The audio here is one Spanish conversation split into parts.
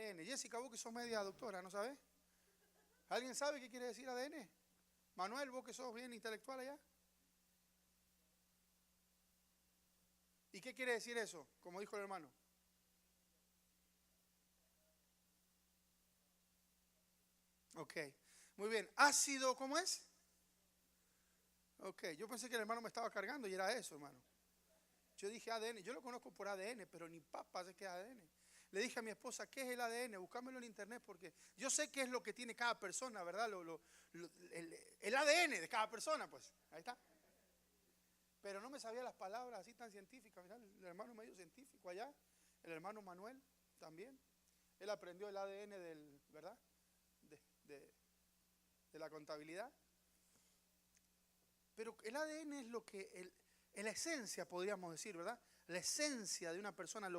ADN. Jessica, vos que sos media doctora, ¿no sabés? ¿Alguien sabe qué quiere decir ADN? Manuel, vos que sos bien intelectual allá. ¿Y qué quiere decir eso? Como dijo el hermano. Ok, muy bien. Ácido, ¿cómo es? Ok, yo pensé que el hermano me estaba cargando y era eso, hermano. Yo dije ADN, yo lo conozco por ADN, pero ni papa sé qué es ADN. Le dije a mi esposa, ¿qué es el ADN? Búscamelo en internet porque yo sé qué es lo que tiene cada persona, ¿verdad? El ADN de cada persona, pues. Ahí está. Pero no me sabía las palabras así tan científicas. Mirá, el hermano medio científico allá, el hermano Manuel también. Él aprendió el ADN del, ¿verdad? De, de- de la contabilidad. Pero el ADN es lo que, la esencia, podríamos decir, ¿verdad? La esencia de una persona.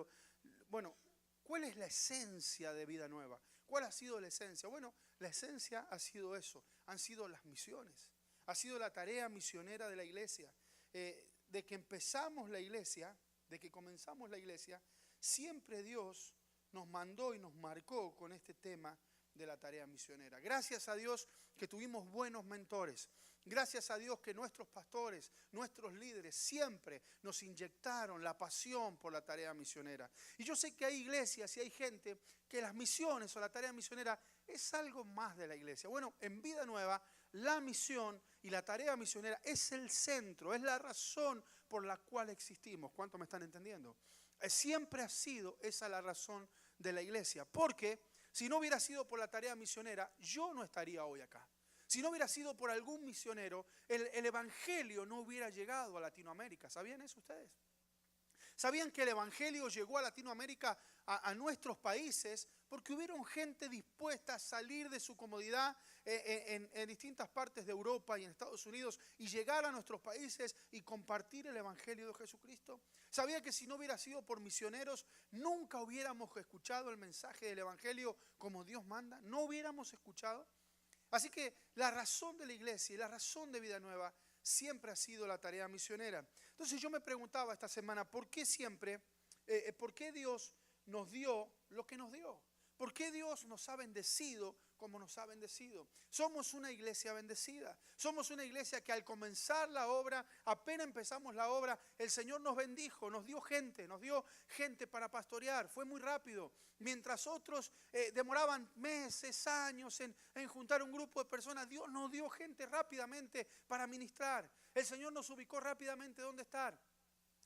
Bueno, ¿cuál es la esencia de Vida Nueva? ¿Cuál ha sido la esencia? Bueno, la esencia ha sido eso, han sido las misiones, ha sido la tarea misionera de la iglesia. De que empezamos la iglesia, de que comenzamos la iglesia, siempre Dios nos mandó y nos marcó con este tema de la tarea misionera. Gracias a Dios que tuvimos buenos mentores. Gracias a Dios que nuestros pastores, nuestros líderes siempre nos inyectaron la pasión por la tarea misionera. Y yo sé que hay iglesias y hay gente que las misiones o la tarea misionera es algo más de la iglesia. Bueno, en Vida Nueva, la misión y la tarea misionera es el centro, es la razón por la cual existimos. ¿Cuánto me están entendiendo? Siempre ha sido esa la razón de la iglesia. Porque si no hubiera sido por la tarea misionera, yo no estaría hoy acá. Si no hubiera sido por algún misionero, el evangelio no hubiera llegado a Latinoamérica. ¿Sabían eso ustedes? ¿Sabían que el evangelio llegó a Latinoamérica, a nuestros países, porque hubieron gente dispuesta a salir de su comodidad en distintas partes de Europa y en Estados Unidos y llegar a nuestros países y compartir el evangelio de Jesucristo? ¿Sabía que si no hubiera sido por misioneros, nunca hubiéramos escuchado el mensaje del evangelio como Dios manda? ¿No hubiéramos escuchado? Así que la razón de la iglesia y la razón de Vida Nueva siempre ha sido la tarea misionera. Entonces yo me preguntaba esta semana, ¿por qué siempre, por qué Dios nos dio lo que nos dio? ¿Por qué Dios nos ha bendecido como nos ha bendecido? Somos una iglesia bendecida. Somos una iglesia que al comenzar la obra, apenas empezamos la obra, el Señor nos bendijo, nos dio gente para pastorear. Fue muy rápido. Mientras otros demoraban meses, años en juntar un grupo de personas, Dios nos dio gente rápidamente para ministrar. El Señor nos ubicó rápidamente dónde estar.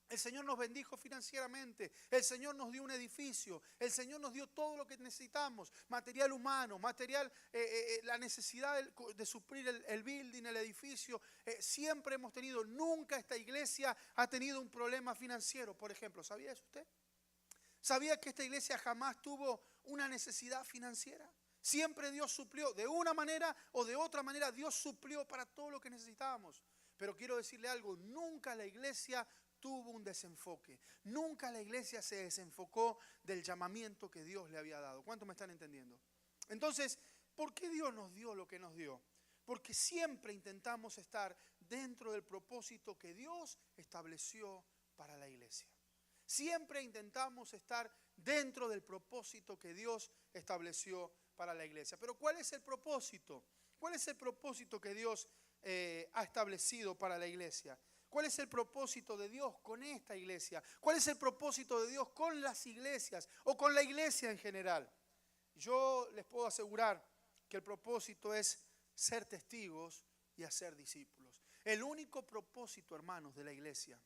El Señor nos bendijo financieramente, el Señor nos dio un edificio, el Señor nos dio todo lo que necesitamos, material humano, la necesidad de suplir el building, el edificio. Siempre hemos tenido, nunca esta iglesia ha tenido un problema financiero, por ejemplo. ¿Sabía eso usted? ¿Sabía que esta iglesia jamás tuvo una necesidad financiera? Siempre Dios suplió, de una manera o de otra manera, Dios suplió para todo lo que necesitábamos. Pero quiero decirle algo, nunca la iglesia tuvo un desenfoque. Nunca la iglesia se desenfocó del llamamiento que Dios le había dado. ¿Cuánto me están entendiendo? Entonces, ¿por qué Dios nos dio lo que nos dio? Porque siempre intentamos estar dentro del propósito que Dios estableció para la iglesia. Siempre intentamos estar dentro del propósito que Dios estableció para la iglesia. Pero ¿cuál es el propósito? ¿Cuál es el propósito que Dios ha establecido para la iglesia? ¿Cuál es el propósito de Dios con esta iglesia? ¿Cuál es el propósito de Dios con las iglesias o con la iglesia en general? Yo les puedo asegurar que el propósito es ser testigos y hacer discípulos. El único propósito, hermanos, de la iglesia,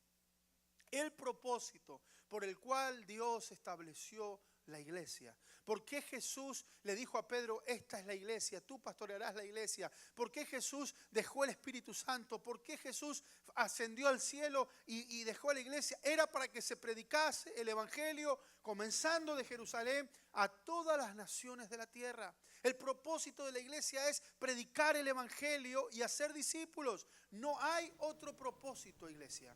el propósito por el cual Dios estableció la iglesia. ¿Por qué Jesús le dijo a Pedro, esta es la iglesia, tú pastorearás la iglesia? ¿Por qué Jesús dejó el Espíritu Santo? ¿Por qué Jesús ascendió al cielo y dejó a la iglesia? Era para que se predicase el evangelio, comenzando de Jerusalén, a todas las naciones de la tierra. El propósito de la iglesia es predicar el evangelio y hacer discípulos. No hay otro propósito, iglesia.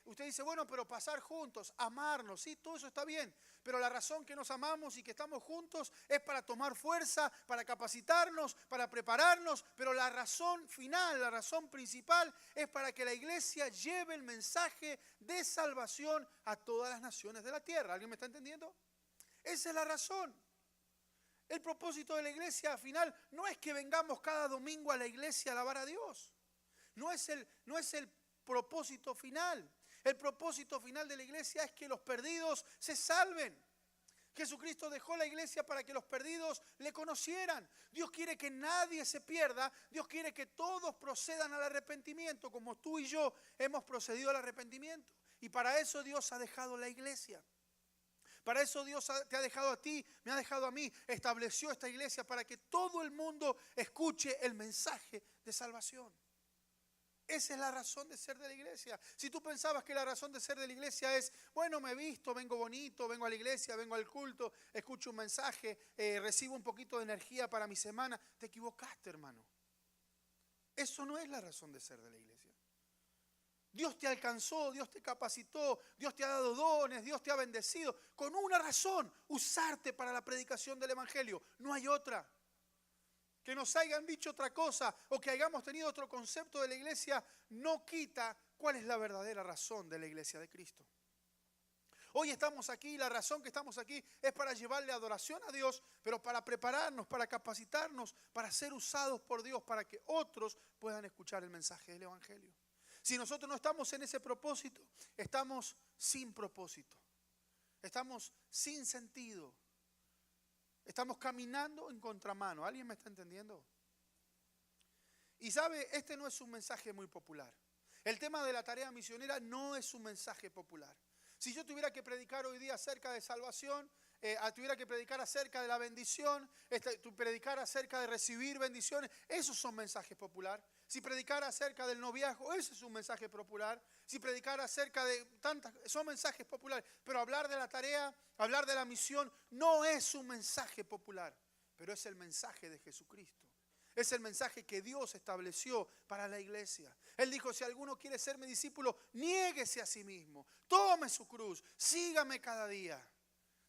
Usted dice, bueno, pero pasar juntos, amarnos, sí, todo eso está bien, pero la razón que nos amamos y que estamos juntos es para tomar fuerza, para capacitarnos, para prepararnos, pero la razón final, la razón principal es para que la iglesia lleve el mensaje de salvación a todas las naciones de la tierra. ¿Alguien me está entendiendo? Esa es la razón. El propósito de la iglesia al final no es que vengamos cada domingo a la iglesia a alabar a Dios. No es el propósito final. El propósito final de la iglesia es que los perdidos se salven. Jesucristo dejó la iglesia para que los perdidos le conocieran. Dios quiere que nadie se pierda. Dios quiere que todos procedan al arrepentimiento, como tú y yo hemos procedido al arrepentimiento. Y para eso Dios ha dejado la iglesia. Para eso Dios te ha dejado a ti, me ha dejado a mí. Estableció esta iglesia para que todo el mundo escuche el mensaje de salvación. Esa es la razón de ser de la iglesia. Si tú pensabas que la razón de ser de la iglesia es, bueno, me he visto, vengo bonito, vengo a la iglesia, vengo al culto, escucho un mensaje, recibo un poquito de energía para mi semana, te equivocaste, hermano. Eso no es la razón de ser de la iglesia. Dios te alcanzó, Dios te capacitó, Dios te ha dado dones, Dios te ha bendecido, con una razón, usarte para la predicación del evangelio. No hay otra. Que nos hayan dicho otra cosa o que hayamos tenido otro concepto de la iglesia no quita cuál es la verdadera razón de la iglesia de Cristo. Hoy estamos aquí, la razón que estamos aquí es para llevarle adoración a Dios, pero para prepararnos, para capacitarnos, para ser usados por Dios, para que otros puedan escuchar el mensaje del evangelio. Si nosotros no estamos en ese propósito, estamos sin propósito, estamos sin sentido. Estamos caminando en contramano. ¿Alguien me está entendiendo? Y sabe, este no es un mensaje muy popular. El tema de la tarea misionera no es un mensaje popular. Si yo tuviera que predicar hoy día acerca de salvación, tuviera que predicar acerca de la bendición, predicar acerca de recibir bendiciones, esos son mensajes populares. Si predicara acerca del noviazgo, ese es un mensaje popular. Si predicara acerca de tantas, son mensajes populares. Pero hablar de la tarea, hablar de la misión, no es un mensaje popular, pero es el mensaje de Jesucristo. Es el mensaje que Dios estableció para la iglesia. Él dijo, si alguno quiere ser mi discípulo, niéguese a sí mismo, tome su cruz, sígame cada día.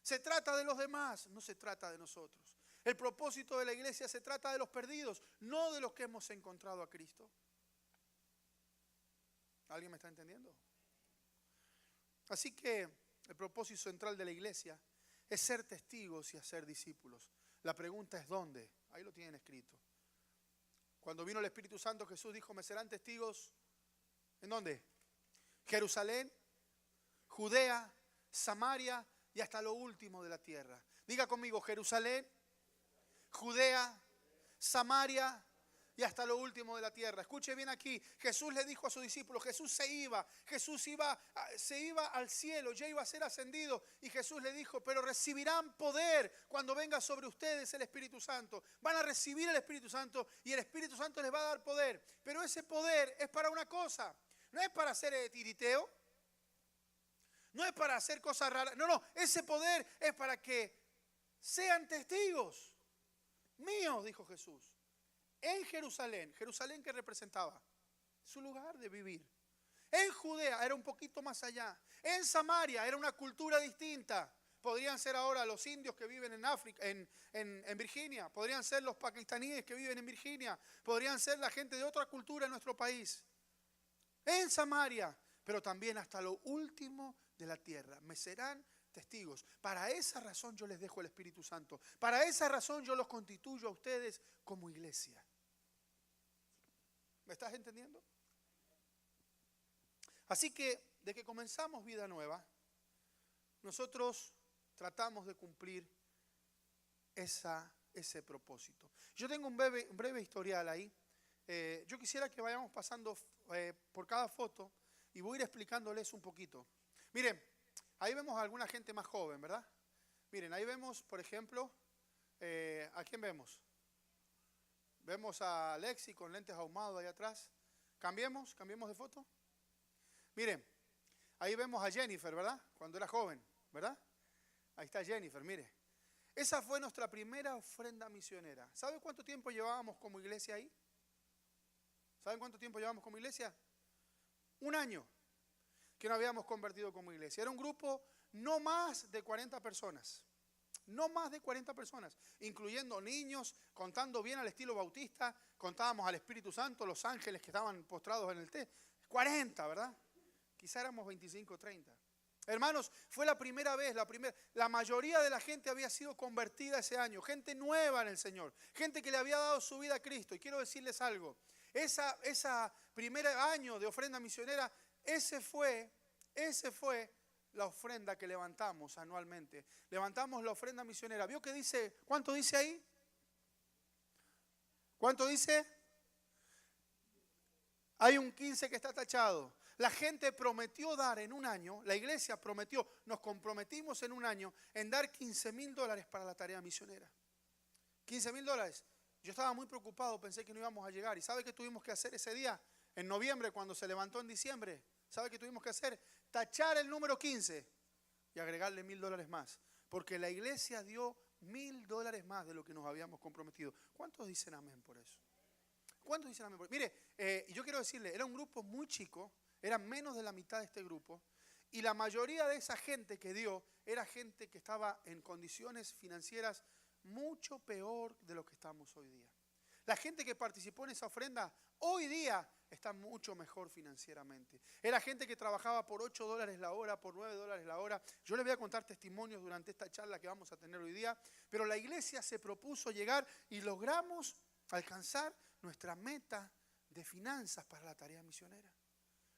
Se trata de los demás, no se trata de nosotros. El propósito de la iglesia se trata de los perdidos, no de los que hemos encontrado a Cristo. ¿Alguien me está entendiendo? Así que el propósito central de la iglesia es ser testigos y hacer discípulos. La pregunta es ¿dónde? Ahí lo tienen escrito. Cuando vino el Espíritu Santo, Jesús dijo, me serán testigos, ¿en dónde? Jerusalén, Judea, Samaria y hasta lo último de la tierra. Diga conmigo, Jerusalén, Judea, Samaria y hasta lo último de la tierra. Escuche bien aquí, Jesús le dijo a sus discípulos, Jesús se iba al cielo, ya iba a ser ascendido. Y Jesús le dijo, pero recibirán poder cuando venga sobre ustedes el Espíritu Santo. Van a recibir el Espíritu Santo y el Espíritu Santo les va a dar poder. Pero ese poder es para una cosa, no es para hacer tiriteo, no es para hacer cosas raras. No, ese poder es para que sean testigos míos, dijo Jesús. En Jerusalén, Jerusalén que representaba su lugar de vivir. En Judea era un poquito más allá. En Samaria era una cultura distinta. Podrían ser ahora los indios que viven en África, en Virginia. Podrían ser los pakistaníes que viven en Virginia. Podrían ser la gente de otra cultura en nuestro país. En Samaria, pero también hasta lo último de la tierra. Me serán testigos. Para esa razón yo les dejo el Espíritu Santo. Para esa razón yo los constituyo a ustedes como iglesia. ¿Me estás entendiendo? Así que, de que comenzamos vida nueva, nosotros tratamos de cumplir ese propósito. Yo tengo un breve historial ahí. Yo quisiera que vayamos pasando por cada foto y voy a ir explicándoles un poquito. Miren, ahí vemos a alguna gente más joven, ¿verdad? Miren, ahí vemos, por ejemplo, ¿a quién vemos? Vemos a Alexi con lentes ahumados ahí atrás. Cambiemos de foto. Miren, ahí vemos a Jennifer, ¿verdad? Cuando era joven, ¿verdad? Ahí está Jennifer, mire. Esa fue nuestra primera ofrenda misionera. ¿Sabe cuánto tiempo llevábamos como iglesia ahí? ¿Saben cuánto tiempo llevábamos como iglesia? 1 año que nos habíamos convertido como iglesia. Era un grupo no más de 40 personas. No más de 40 personas, incluyendo niños, contando bien al estilo bautista, contábamos al Espíritu Santo, los ángeles que estaban postrados en el té. 40, ¿verdad? Quizá éramos 25 o 30. Hermanos, fue la primera vez, la mayoría de la gente había sido convertida ese año, gente nueva en el Señor, gente que le había dado su vida a Cristo. Y quiero decirles algo, esa primer año de ofrenda misionera, ese fue la ofrenda que levantamos anualmente. Levantamos la ofrenda misionera. ¿Vio que dice? ¿Cuánto dice ahí? ¿Cuánto dice? Hay un 15 que está tachado. La gente prometió dar en un año, la iglesia prometió, nos comprometimos en un año en dar $15,000 para la tarea misionera. $15,000. Yo estaba muy preocupado, pensé que no íbamos a llegar. ¿Y sabe qué tuvimos que hacer ese día? En noviembre, cuando se levantó en diciembre. ¿Sabe qué tuvimos que hacer? Tachar el número 15 y agregarle $1,000 más. Porque la iglesia dio $1,000 más de lo que nos habíamos comprometido. ¿Cuántos dicen amén por eso? ¿Cuántos dicen amén por eso? Mire, yo quiero decirle, era un grupo muy chico, eran menos de la mitad de este grupo. Y la mayoría de esa gente que dio era gente que estaba en condiciones financieras mucho peor de lo que estamos hoy día. La gente que participó en esa ofrenda hoy día está mucho mejor financieramente. Era gente que trabajaba por $8 la hora, por $9 la hora. Yo les voy a contar testimonios durante esta charla que vamos a tener hoy día. Pero la iglesia se propuso llegar y logramos alcanzar nuestra meta de finanzas para la tarea misionera.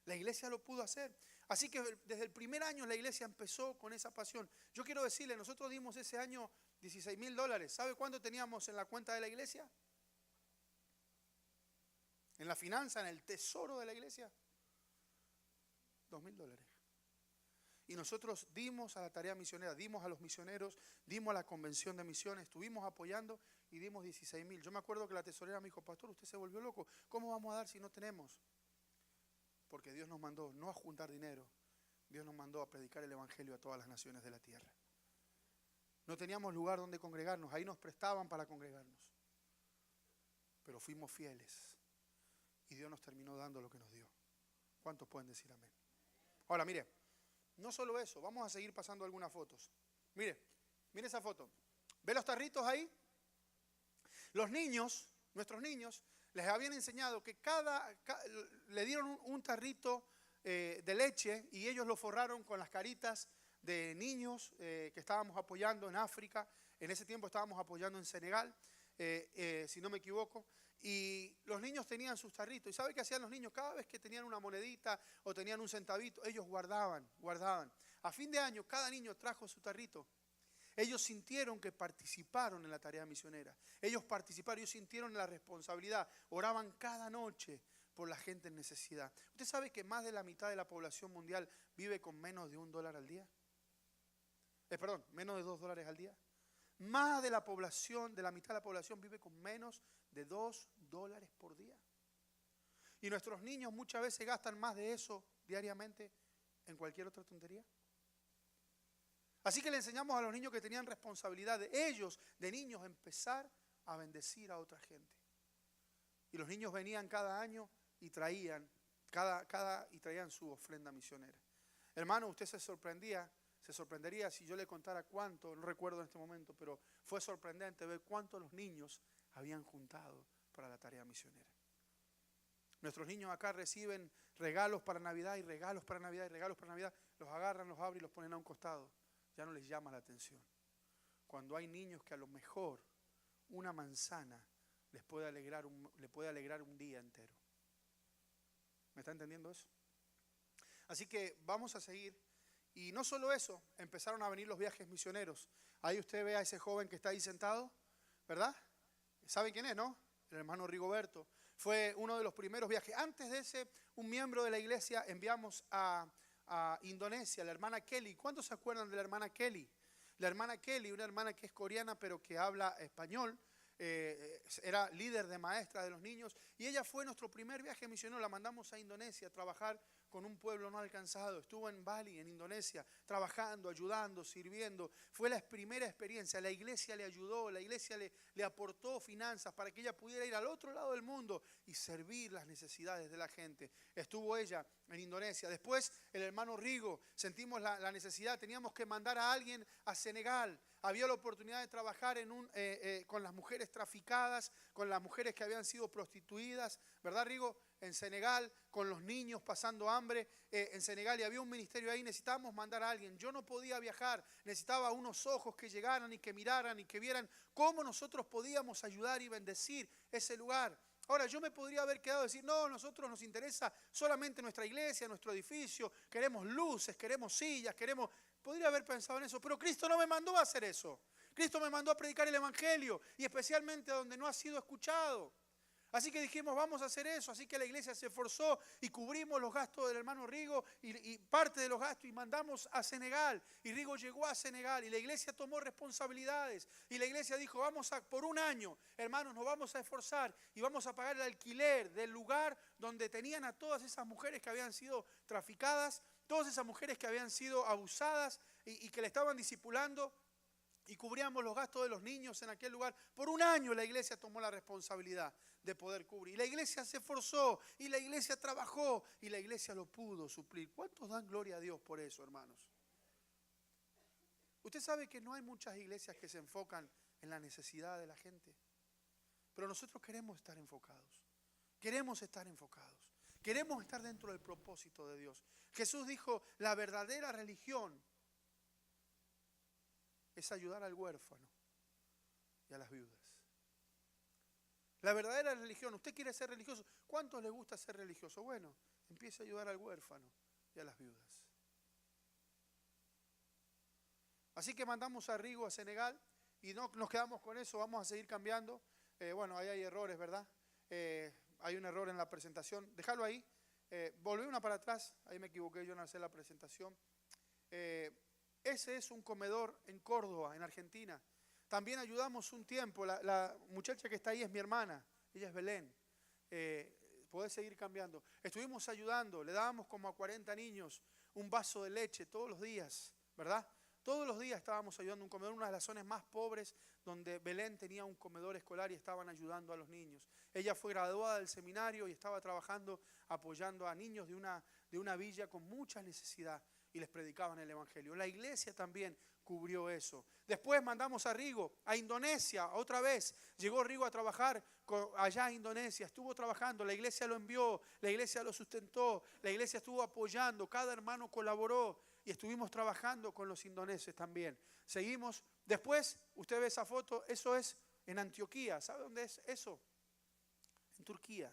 La iglesia lo pudo hacer. Así que desde el primer año la iglesia empezó con esa pasión. Yo quiero decirle, nosotros dimos ese año $16,000. ¿Sabe cuánto teníamos en la cuenta de la iglesia? En la finanza, en el tesoro de la iglesia, $2,000. Y nosotros dimos a la tarea misionera, dimos a los misioneros, dimos a la convención de misiones, estuvimos apoyando y dimos 16,000. Yo me acuerdo que la tesorera me dijo, pastor, usted se volvió loco, ¿cómo vamos a dar si no tenemos? Porque Dios nos mandó no a juntar dinero, Dios nos mandó a predicar el evangelio a todas las naciones de la tierra. No teníamos lugar donde congregarnos, ahí nos prestaban para congregarnos. Pero fuimos fieles y Dios nos terminó dando lo que nos dio. ¿Cuántos pueden decir amén? Ahora, mire, no solo eso, vamos a seguir pasando algunas fotos. Mire esa foto. ¿Ve los tarritos ahí? Los niños, nuestros niños, les habían enseñado que le dieron un tarrito de leche y ellos lo forraron con las caritas de niños que estábamos apoyando en África. En ese tiempo estábamos apoyando en Senegal, si no me equivoco. Y los niños tenían sus tarritos. ¿Y sabe qué hacían los niños? Cada vez que tenían una monedita o tenían un centavito, ellos guardaban. A fin de año, cada niño trajo su tarrito. Ellos sintieron que participaron en la tarea misionera. Ellos sintieron la responsabilidad. Oraban cada noche por la gente en necesidad. ¿Usted sabe que más de la mitad de la población mundial vive con menos de $1 al día? Menos de $2 al día. Más de la población, de la mitad de la población vive con menos de $2 por día. Y nuestros niños muchas veces gastan más de eso diariamente en cualquier otra tontería. Así que le enseñamos a los niños que tenían responsabilidad de ellos, de niños, empezar a bendecir a otra gente. Y los niños venían cada año y traían su ofrenda misionera. Hermano, usted se sorprendería si yo le contara cuánto, no recuerdo en este momento, pero fue sorprendente ver cuánto los niños habían juntado para la tarea misionera. Nuestros niños acá reciben regalos para Navidad y regalos para Navidad y regalos para Navidad. Los agarran, los abren y los ponen a un costado. Ya no les llama la atención. Cuando hay niños que a lo mejor una manzana le puede alegrar un día entero. ¿Me está entendiendo eso? Así que vamos a seguir. Y no solo eso, empezaron a venir los viajes misioneros. Ahí usted ve a ese joven que está ahí sentado, ¿verdad? ¿Saben quién es, no? El hermano Rigoberto. Fue uno de los primeros viajes. Antes de ese, un miembro de la iglesia enviamos a Indonesia, la hermana Kelly. ¿Cuántos se acuerdan de la hermana Kelly? La hermana Kelly, una hermana que es coreana pero que habla español, era líder de maestra de los niños y ella fue nuestro primer viaje misionero. La mandamos a Indonesia a trabajar con un pueblo no alcanzado. Estuvo en Bali, en Indonesia, trabajando, ayudando, sirviendo. Fue la primera experiencia. La iglesia le ayudó, la iglesia le aportó finanzas para que ella pudiera ir al otro lado del mundo y servir las necesidades de la gente. Estuvo ella en Indonesia. Después el hermano Rigo, sentimos la necesidad, teníamos que mandar a alguien a Senegal. Había la oportunidad de trabajar con las mujeres traficadas, con las mujeres que habían sido prostituidas, ¿verdad, Rigo? En Senegal, con los niños pasando hambre. hambre en Senegal y había un ministerio ahí, necesitábamos mandar a alguien. Yo no podía viajar, necesitaba unos ojos que llegaran y que miraran y que vieran cómo nosotros podíamos ayudar y bendecir ese lugar. Ahora, yo me podría haber quedado a decir, no, nosotros nos interesa solamente nuestra iglesia, nuestro edificio, queremos luces, queremos sillas, queremos... Podría haber pensado en eso, pero Cristo no me mandó a hacer eso. Cristo me mandó a predicar el evangelio y especialmente donde no ha sido escuchado. Así que dijimos, vamos a hacer eso. Así que la iglesia se esforzó y cubrimos los gastos del hermano Rigo y parte de los gastos y mandamos a Senegal. Y Rigo llegó a Senegal y la iglesia tomó responsabilidades. Y la iglesia dijo, por un año, hermanos, nos vamos a esforzar y vamos a pagar el alquiler del lugar donde tenían a todas esas mujeres que habían sido traficadas, todas esas mujeres que habían sido abusadas y que le estaban discipulando. Y cubríamos los gastos de los niños en aquel lugar. Por un año la iglesia tomó la responsabilidad de poder cubrir. Y la iglesia se esforzó, y la iglesia trabajó, y la iglesia lo pudo suplir. ¿Cuántos dan gloria a Dios por eso, hermanos? Usted sabe que no hay muchas iglesias que se enfocan en la necesidad de la gente. Pero nosotros queremos estar enfocados. Queremos estar enfocados. Queremos estar dentro del propósito de Dios. Jesús dijo, la verdadera religión es ayudar al huérfano y a las viudas. La verdadera religión, usted quiere ser religioso. ¿Cuántos le gusta ser religioso? Bueno, empiece a ayudar al huérfano y a las viudas. Así que mandamos a Rigo a Senegal y no nos quedamos con eso, vamos a seguir cambiando. Bueno, ahí hay errores, ¿verdad? Hay un error en la presentación. Déjalo ahí. Volví una para atrás, ahí me equivoqué yo en hacer la presentación. Ese es un comedor en Córdoba, en Argentina. También ayudamos un tiempo. La muchacha que está ahí es mi hermana. Ella es Belén. Podés seguir cambiando. Estuvimos ayudando. Le dábamos como a 40 niños un vaso de leche todos los días, ¿verdad? Todos los días estábamos ayudando un comedor, una de las zonas más pobres donde Belén tenía un comedor escolar y estaban ayudando a los niños. Ella fue graduada del seminario y estaba trabajando, apoyando a niños de una villa con mucha necesidad. Y les predicaban el evangelio. La iglesia también cubrió eso. Después mandamos a Rigo a Indonesia, otra vez. Llegó Rigo a trabajar allá en Indonesia, estuvo trabajando, la iglesia lo envió, la iglesia lo sustentó, la iglesia estuvo apoyando, cada hermano colaboró y estuvimos trabajando con los indoneses también. Seguimos. Después, usted ve esa foto, eso es en Antioquía. ¿Sabe dónde es eso? En Turquía.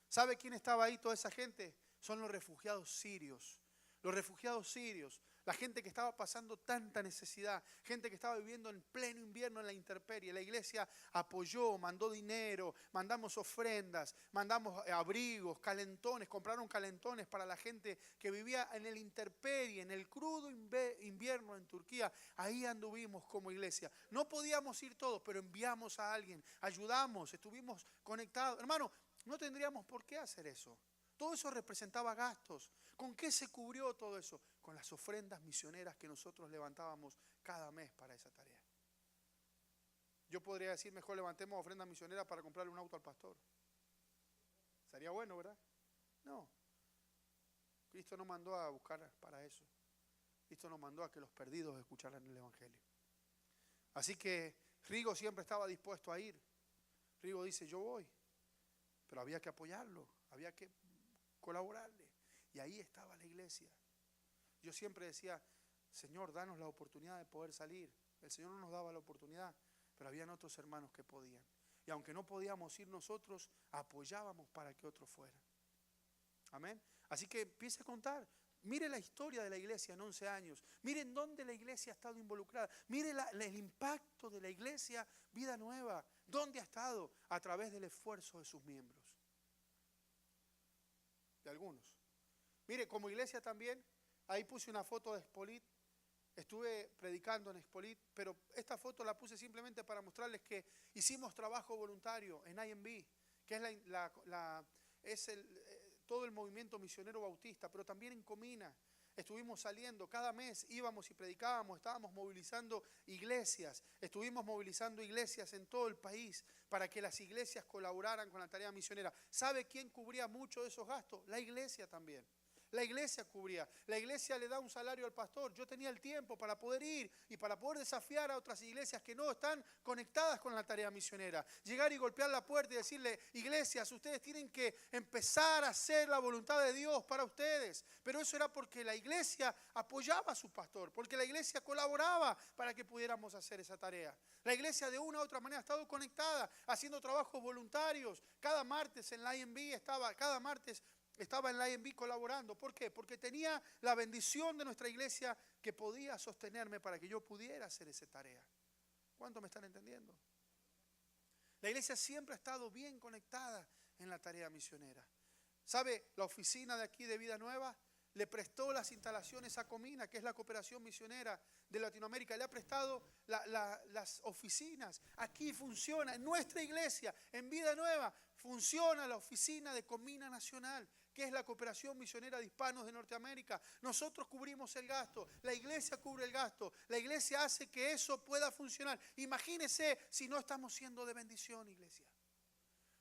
¿Sabe quién estaba ahí, toda esa gente? Son los refugiados sirios. Los refugiados sirios, la gente que estaba pasando tanta necesidad, gente que estaba viviendo en pleno invierno en la intemperie. La iglesia apoyó, mandó dinero, mandamos ofrendas, mandamos abrigos, calentones, compraron calentones para la gente que vivía en el intemperie, en el crudo invierno en Turquía. Ahí anduvimos como iglesia. No podíamos ir todos, pero enviamos a alguien, ayudamos, estuvimos conectados. Hermano, no tendríamos por qué hacer eso. Todo eso representaba gastos. ¿Con qué se cubrió todo eso? Con las ofrendas misioneras que nosotros levantábamos cada mes para esa tarea. Yo podría decir, mejor levantemos ofrendas misioneras para comprarle un auto al pastor. Sería bueno, ¿verdad? No. Cristo nos mandó a buscar para eso. Cristo nos mandó a que los perdidos escucharan el evangelio. Así que Rigo siempre estaba dispuesto a ir. Rigo dice, yo voy. Pero había que apoyarlo, había que colaborarle. Y ahí estaba la iglesia. Yo siempre decía, Señor, danos la oportunidad de poder salir. El Señor no nos daba la oportunidad, pero habían otros hermanos que podían. Y aunque no podíamos ir nosotros, apoyábamos para que otros fueran. Amén. Así que empiece a contar. Mire la historia de la iglesia en 11 años. Miren dónde la iglesia ha estado involucrada. Mire el impacto de la iglesia Vida Nueva. ¿Dónde ha estado? A través del esfuerzo de sus miembros. De algunos. Mire, como iglesia también, ahí puse una foto de Expolit. Estuve predicando en Expolit, pero esta foto la puse simplemente para mostrarles que hicimos trabajo voluntario en IMB, que es todo el movimiento misionero bautista, pero también en Comina. Estuvimos saliendo, cada mes íbamos y predicábamos, estábamos movilizando iglesias, estuvimos movilizando iglesias en todo el país para que las iglesias colaboraran con la tarea misionera. ¿Sabe quién cubría mucho de esos gastos? La iglesia también. La iglesia cubría. La iglesia le da un salario al pastor. Yo tenía el tiempo para poder ir y para poder desafiar a otras iglesias que no están conectadas con la tarea misionera. Llegar y golpear la puerta y decirle, iglesias, ustedes tienen que empezar a hacer la voluntad de Dios para ustedes. Pero eso era porque la iglesia apoyaba a su pastor, porque la iglesia colaboraba para que pudiéramos hacer esa tarea. La iglesia de una u otra manera ha estado conectada, haciendo trabajos voluntarios. Cada martes en la IMB estaba en la IMB colaborando. ¿Por qué? Porque tenía la bendición de nuestra iglesia que podía sostenerme para que yo pudiera hacer esa tarea. ¿Cuánto me están entendiendo? La iglesia siempre ha estado bien conectada en la tarea misionera. ¿Sabe? La oficina de aquí de Vida Nueva le prestó las instalaciones a Comina, que es la cooperación misionera de Latinoamérica. Le ha prestado las oficinas. Aquí funciona, en nuestra iglesia, en Vida Nueva, funciona la oficina de Comina Nacional, que es la cooperación misionera de hispanos de Norteamérica. Nosotros cubrimos el gasto, la iglesia cubre el gasto, la iglesia hace que eso pueda funcionar. Imagínese si no estamos siendo de bendición, iglesia.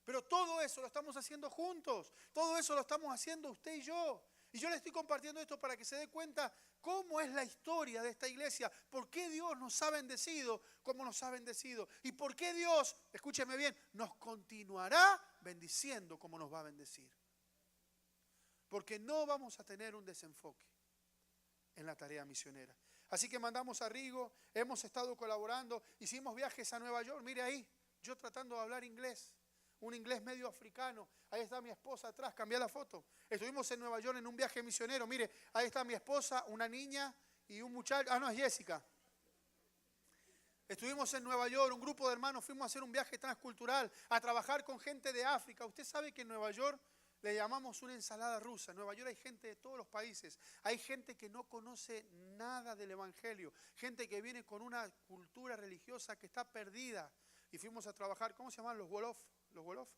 Pero todo eso lo estamos haciendo juntos, todo eso lo estamos haciendo usted y yo. Y yo le estoy compartiendo esto para que se dé cuenta cómo es la historia de esta iglesia, por qué Dios nos ha bendecido como nos ha bendecido y por qué Dios, escúcheme bien, nos continuará bendiciendo como nos va a bendecir. Porque no vamos a tener un desenfoque en la tarea misionera. Así que mandamos a Rigo, hemos estado colaborando, hicimos viajes a Nueva York, mire ahí, yo tratando de hablar inglés. Un inglés medio africano. Ahí está mi esposa atrás, cambia la foto. Estuvimos en Nueva York en un viaje misionero. Mire, ahí está mi esposa, una niña y un muchacho. No, es Jessica. Estuvimos en Nueva York, un grupo de hermanos, fuimos a hacer un viaje transcultural, a trabajar con gente de África. Usted sabe que en Nueva York le llamamos una ensalada rusa. En Nueva York hay gente de todos los países. Hay gente que no conoce nada del Evangelio. Gente que viene con una cultura religiosa que está perdida. Y fuimos a trabajar, ¿cómo se llaman los Wolof? ¿Los Wolof?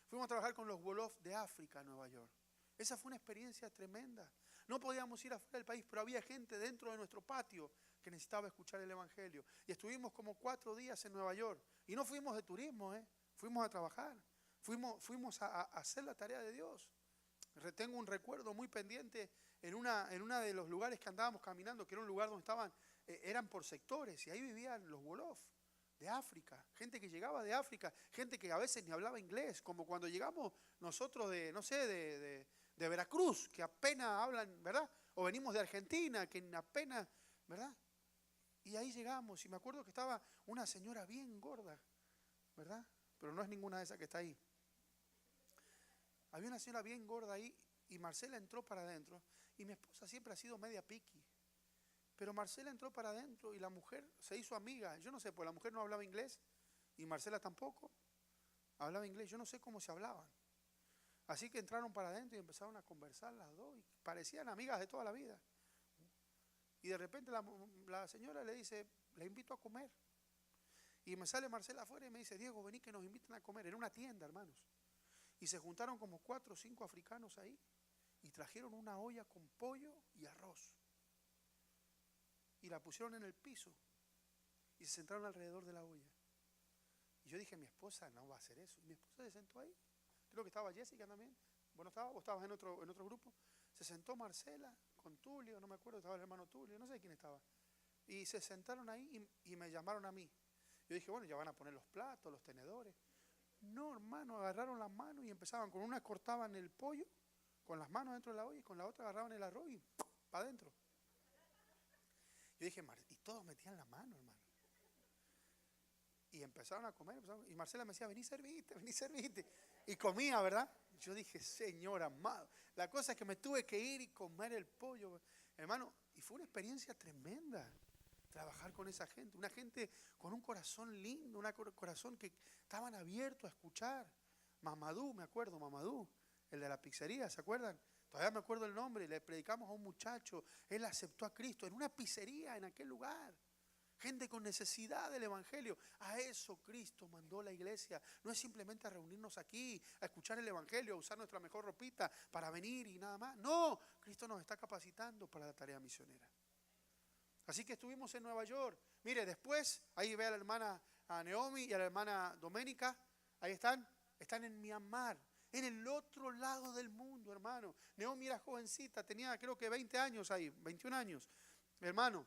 Fuimos a trabajar con los Wolof de África, Nueva York. Esa fue una experiencia tremenda. No podíamos ir afuera del país, pero había gente dentro de nuestro patio que necesitaba escuchar el Evangelio. Y estuvimos como 4 días en Nueva York. Y no fuimos de turismo, fuimos a trabajar. Fuimos a hacer la tarea de Dios. Tengo un recuerdo muy pendiente en una de los lugares que andábamos caminando, que era un lugar donde eran por sectores, y ahí vivían los Wolof de África, gente que llegaba de África, gente que a veces ni hablaba inglés, como cuando llegamos nosotros de Veracruz, que apenas hablan, ¿verdad? O venimos de Argentina, que apenas, ¿verdad? Y ahí llegamos, y me acuerdo que estaba una señora bien gorda, ¿verdad? Pero no es ninguna de esas que está ahí. Había una señora bien gorda ahí, y Marcela entró para adentro, y mi esposa siempre ha sido media piqui. Pero Marcela entró para adentro y la mujer se hizo amiga. Yo no sé, pues la mujer no hablaba inglés y Marcela tampoco hablaba inglés. Yo no sé cómo se hablaban. Así que entraron para adentro y empezaron a conversar las dos y parecían amigas de toda la vida. Y de repente la señora le dice, le invito a comer. Y me sale Marcela afuera y me dice, Diego, vení que nos inviten a comer. Era una tienda, hermanos. Y se juntaron como 4 o 5 africanos ahí y trajeron una olla con pollo y arroz. Y la pusieron en el piso y se sentaron alrededor de la olla. Y yo dije, mi esposa no va a hacer eso. Y mi esposa se sentó ahí. Creo que estaba Jessica también. Bueno, ¿o estabas en otro grupo? Se sentó Marcela con Tulio, no me acuerdo, estaba el hermano Tulio, no sé quién estaba. Y se sentaron ahí y me llamaron a mí. Yo dije, bueno, ya van a poner los platos, los tenedores. No, hermano, agarraron las manos y empezaban. Con una cortaban el pollo, con las manos dentro de la olla, y con la otra agarraban el arroz y para adentro. Yo dije, y todos metían la mano, hermano. Y empezaron a comer, y Marcela me decía, vení, servite. Y comía, ¿verdad? Yo dije, Señor amado. La cosa es que me tuve que ir y comer el pollo, hermano. Y fue una experiencia tremenda trabajar con esa gente. Una gente con un corazón lindo, un corazón que estaban abiertos a escuchar. Mamadou, me acuerdo, Mamadou, el de la pizzería, ¿se acuerdan? Todavía me acuerdo el nombre, le predicamos a un muchacho, él aceptó a Cristo en una pizzería en aquel lugar. Gente con necesidad del Evangelio. A eso Cristo mandó la iglesia. No es simplemente a reunirnos aquí, a escuchar el Evangelio, a usar nuestra mejor ropita para venir y nada más. No, Cristo nos está capacitando para la tarea misionera. Así que estuvimos en Nueva York. Mire, después, ahí ve a la hermana Naomi y a la hermana Doménica. Ahí están en Myanmar. en el otro lado del mundo, hermano. Naomi era jovencita, tenía creo que 20 años ahí, 21 años, hermano.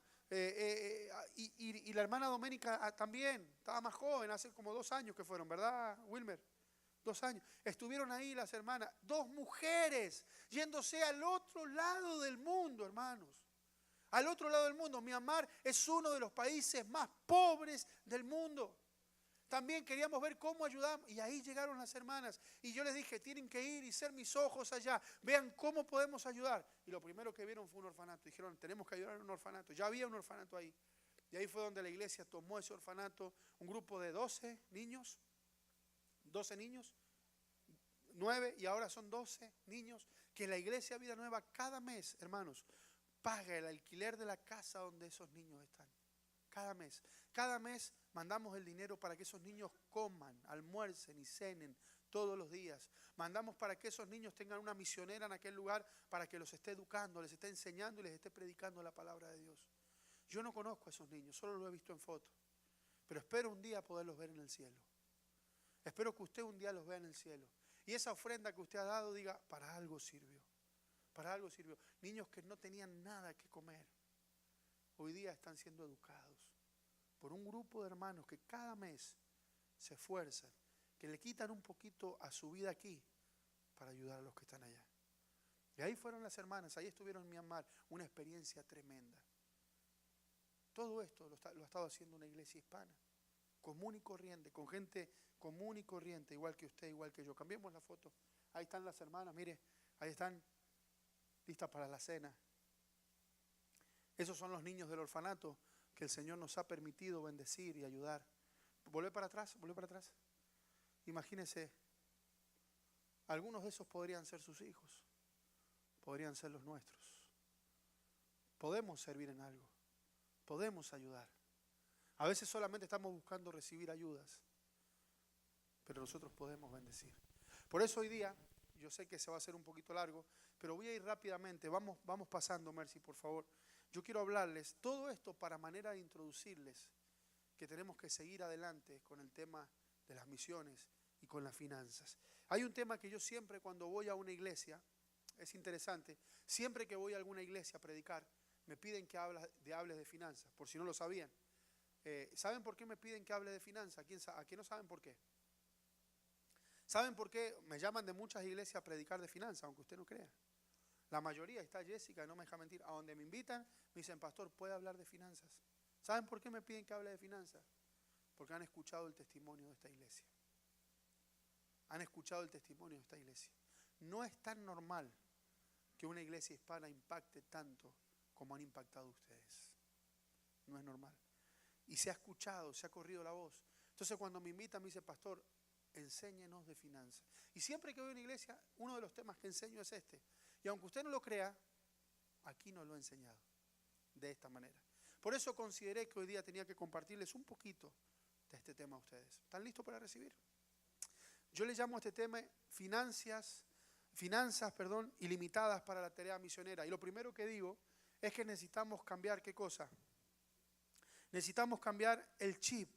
Y la hermana Doménica también, estaba más joven, hace como 2 años que fueron, ¿verdad, Wilmer? 2 años. Estuvieron ahí las hermanas, 2 mujeres, yéndose al otro lado del mundo, hermanos. Al otro lado del mundo. Myanmar es uno de los países más pobres del mundo. También queríamos ver cómo ayudamos. Y ahí llegaron las hermanas. Y yo les dije, tienen que ir y ser mis ojos allá. Vean cómo podemos ayudar. Y lo primero que vieron fue un orfanato. Dijeron, tenemos que ayudar a un orfanato. Ya había un orfanato ahí. Y ahí fue donde la iglesia tomó ese orfanato. Un grupo de 12 niños. 12 niños. 9 y ahora son 12 niños. Que la iglesia Vida Nueva cada mes, hermanos, paga el alquiler de la casa donde esos niños están. Cada mes. Cada mes mandamos el dinero para que esos niños coman, almuercen y cenen todos los días. Mandamos para que esos niños tengan una misionera en aquel lugar para que los esté educando, les esté enseñando y les esté predicando la palabra de Dios. Yo no conozco a esos niños, solo los he visto en foto. Pero espero un día poderlos ver en el cielo. Espero que usted un día los vea en el cielo. Y esa ofrenda que usted ha dado diga, para algo sirvió. Para algo sirvió. Niños que no tenían nada que comer, hoy día están siendo educados por un grupo de hermanos que cada mes se esfuerzan, que le quitan un poquito a su vida aquí para ayudar a los que están allá. Y ahí fueron las hermanas, ahí estuvieron en Myanmar, una experiencia tremenda. Todo esto lo ha estado haciendo una iglesia hispana, común y corriente, con gente común y corriente, igual que usted, igual que yo. Cambiemos la foto. Ahí están las hermanas, mire, ahí están listas para la cena. Esos son los niños del orfanato que el Señor nos ha permitido bendecir y ayudar. Volvé para atrás, volvé para atrás. Imagínense, algunos de esos podrían ser sus hijos, podrían ser los nuestros. Podemos servir en algo, podemos ayudar. A veces solamente estamos buscando recibir ayudas, pero nosotros podemos bendecir. Por eso hoy día, yo sé que se va a hacer un poquito largo, pero voy a ir rápidamente, vamos pasando, Mercy, por favor. Yo quiero hablarles todo esto para manera de introducirles que tenemos que seguir adelante con el tema de las misiones y con las finanzas. Hay un tema que yo siempre cuando voy a una iglesia, es interesante, siempre que voy a alguna iglesia a predicar, me piden que hables de finanzas, por si no lo sabían. ¿Saben por qué me piden que hable de finanzas? ¿A quién no saben por qué? ¿Saben por qué me llaman de muchas iglesias a predicar de finanzas, aunque usted no crea? La mayoría, está Jessica, no me deja mentir, a donde me invitan, me dicen, pastor, ¿puede hablar de finanzas? ¿Saben por qué me piden que hable de finanzas? Porque han escuchado el testimonio de esta iglesia. Han escuchado el testimonio de esta iglesia. No es tan normal que una iglesia hispana impacte tanto como han impactado ustedes. No es normal. Y se ha escuchado, se ha corrido la voz. Entonces cuando me invitan me dice, pastor, enséñenos de finanzas. Y siempre que voy a una iglesia, uno de los temas que enseño es este. Y aunque usted no lo crea, aquí nos lo he enseñado de esta manera. Por eso consideré que hoy día tenía que compartirles un poquito de este tema a ustedes. ¿Están listos para recibir? Yo le llamo a este tema finanzas, ilimitadas para la tarea misionera. Y lo primero que digo es que necesitamos cambiar ¿qué cosa? Necesitamos cambiar el chip.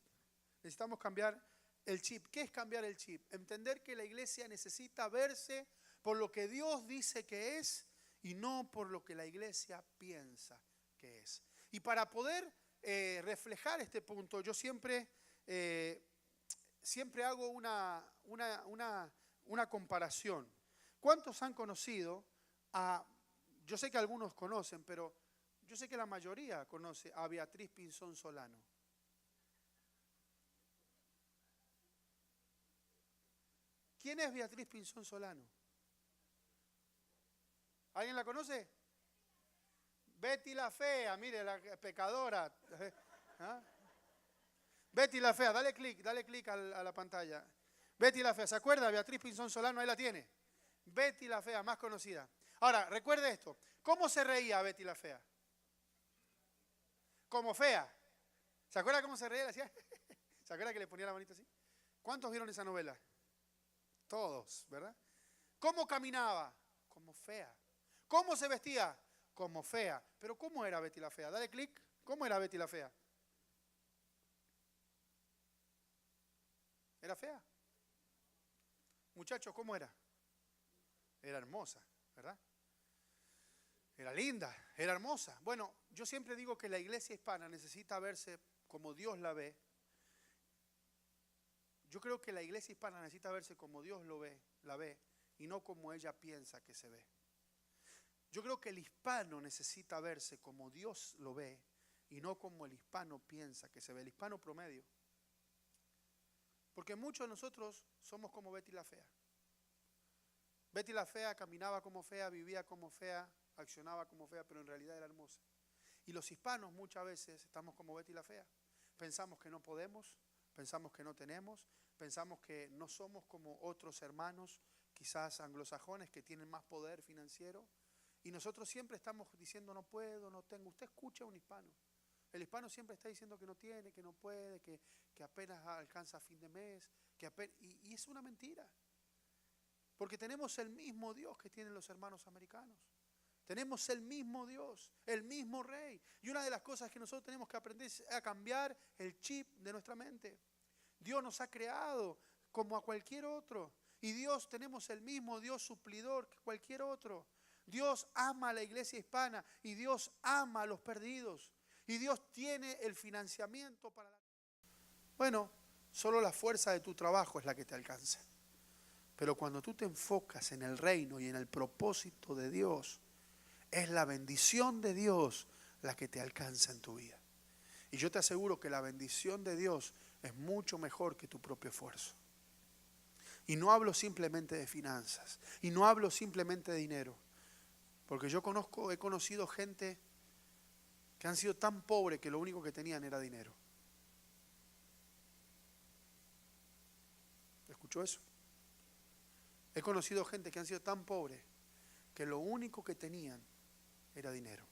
Necesitamos cambiar el chip. ¿Qué es cambiar el chip? Entender que la iglesia necesita verse por lo que Dios dice que es y no por lo que la iglesia piensa que es. Y para poder reflejar este punto, yo siempre hago una comparación. ¿Cuántos han conocido yo sé que algunos conocen, pero yo sé que la mayoría conoce a Beatriz Pinzón Solano? ¿Quién es Beatriz Pinzón Solano? ¿Alguien la conoce? Betty la fea, mire, la pecadora. ¿Ah? Betty la fea, dale clic a la pantalla. Betty la fea, ¿se acuerda? Beatriz Pinzón Solano, ahí la tiene. Betty la fea, más conocida. Ahora, recuerde esto. ¿Cómo se reía Betty la fea? Como fea. ¿Se acuerda cómo se reía? ¿Se acuerda que le ponía la manita así? ¿Cuántos vieron esa novela? Todos, ¿verdad? ¿Cómo caminaba? Como fea. ¿Cómo se vestía? Como fea. Pero ¿cómo era Betty la fea? Dale clic. ¿Cómo era Betty la fea? ¿Era fea? Muchachos, ¿cómo era? Era hermosa, ¿verdad? Era linda, era hermosa. Bueno, yo siempre digo que la iglesia hispana necesita verse como Dios la ve. Yo creo que la iglesia hispana necesita verse como Dios la ve, y no como ella piensa que se ve. Yo creo que el hispano necesita verse como Dios lo ve y no como el hispano piensa que se ve, el hispano promedio. Porque muchos de nosotros somos como Betty la fea. Betty la fea caminaba como fea, vivía como fea, accionaba como fea, pero en realidad era hermosa. Y los hispanos muchas veces estamos como Betty la fea. Pensamos que no podemos, pensamos que no tenemos, pensamos que no somos como otros hermanos, quizás anglosajones, que tienen más poder financiero. Y nosotros siempre estamos diciendo no puedo, no tengo. Usted escucha a un hispano. El hispano siempre está diciendo que no tiene, que no puede, que apenas alcanza a fin de mes. Y es una mentira. Porque tenemos el mismo Dios que tienen los hermanos americanos. Tenemos el mismo Dios, el mismo Rey. Y una de las cosas que nosotros tenemos que aprender es a cambiar el chip de nuestra mente. Dios nos ha creado como a cualquier otro. Y Dios, tenemos el mismo Dios suplidor que cualquier otro. Dios ama a la iglesia hispana y Dios ama a los perdidos. Y Dios tiene el financiamiento para la... Bueno, solo la fuerza de tu trabajo es la que te alcanza. Pero cuando tú te enfocas en el reino y en el propósito de Dios, es la bendición de Dios la que te alcanza en tu vida. Y yo te aseguro que la bendición de Dios es mucho mejor que tu propio esfuerzo. Y no hablo simplemente de finanzas. Y no hablo simplemente de dinero. Porque he conocido gente que han sido tan pobres que lo único que tenían era dinero. ¿Escuchó eso? He conocido gente que han sido tan pobres que lo único que tenían era dinero.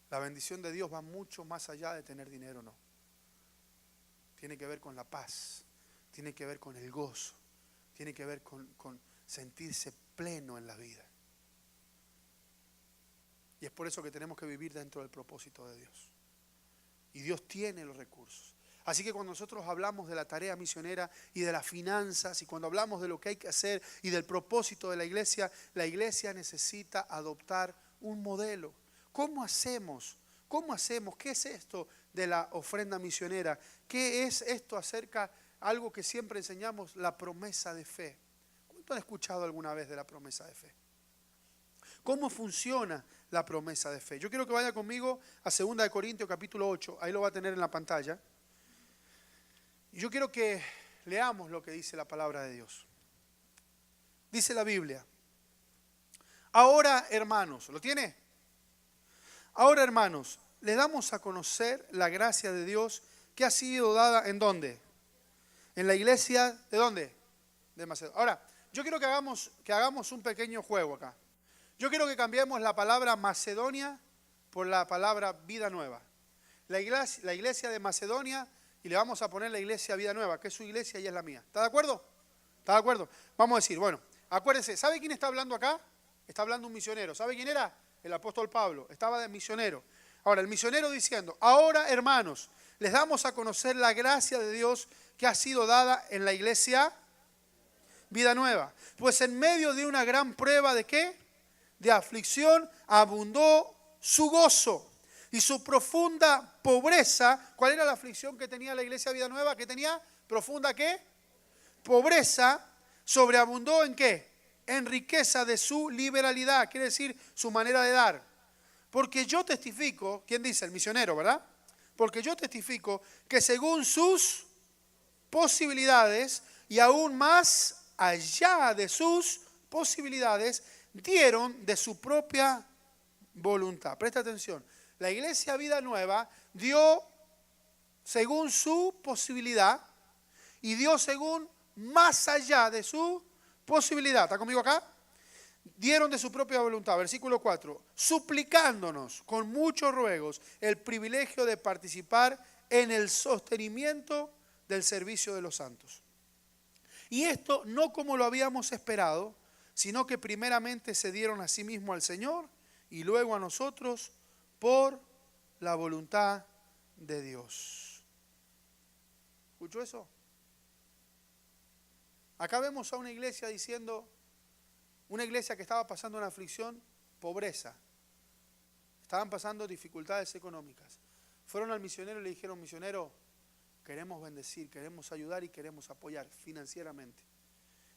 La bendición de Dios va mucho más allá de tener dinero, no. Tiene que ver con la paz, tiene que ver con el gozo, tiene que ver con sentirse pleno en la vida. Y es por eso que tenemos que vivir dentro del propósito de Dios. Y Dios tiene los recursos. Así que cuando nosotros hablamos de la tarea misionera y de las finanzas, y cuando hablamos de lo que hay que hacer y del propósito de la iglesia necesita adoptar un modelo. ¿Cómo hacemos? ¿Cómo hacemos? ¿Qué es esto de la ofrenda misionera? ¿Qué es esto acerca de algo que siempre enseñamos, la promesa de fe? ¿Cuánto han escuchado alguna vez de la promesa de fe? ¿Cómo funciona la promesa de fe? Yo quiero que vaya conmigo a 2 Corintios capítulo 8, ahí lo va a tener en la pantalla. Y yo quiero que leamos lo que dice la palabra de Dios. Dice la Biblia: ahora, hermanos, ¿lo tiene? Ahora, hermanos, le damos a conocer la gracia de Dios que ha sido dada, ¿en dónde? En la iglesia, ¿de dónde? De Macedonia. Ahora, yo quiero que hagamos un pequeño juego acá. Yo quiero que cambiemos la palabra Macedonia por la palabra Vida Nueva. La iglesia de Macedonia, y le vamos a poner la iglesia Vida Nueva, que es su iglesia y es la mía. ¿Está de acuerdo? ¿Está de acuerdo? Vamos a decir, bueno, acuérdense, ¿sabe quién está hablando acá? Está hablando un misionero. ¿Sabe quién era? El apóstol Pablo. Estaba de misionero. Ahora, el misionero diciendo: ahora, hermanos, les damos a conocer la gracia de Dios que ha sido dada en la iglesia Vida Nueva. Pues en medio de una gran prueba, ¿de qué? De aflicción, abundó su gozo. Y su profunda pobreza, ¿cuál era la aflicción que tenía la iglesia Vida Nueva? ¿Que tenía? ¿Profunda qué? Pobreza, sobreabundó ¿en qué? En riqueza de su liberalidad, quiere decir su manera de dar. Porque yo testifico, ¿quién dice? El misionero, ¿verdad? Porque yo testifico que según sus posibilidades y aún más allá de sus posibilidades, dieron de su propia voluntad. Presta atención. La iglesia Vida Nueva dio según su posibilidad y dio según más allá de su posibilidad. ¿Está conmigo acá? Dieron de su propia voluntad. Versículo 4. Suplicándonos con muchos ruegos el privilegio de participar en el sostenimiento del servicio de los santos. Y esto no como lo habíamos esperado, sino que primeramente se dieron a sí mismos al Señor y luego a nosotros por la voluntad de Dios. ¿Escuchó eso? Acá vemos a una iglesia diciendo: Una iglesia que estaba pasando una aflicción, pobreza. Estaban pasando dificultades económicas. Fueron al misionero y le dijeron, misionero, queremos bendecir, queremos ayudar y queremos apoyar financieramente.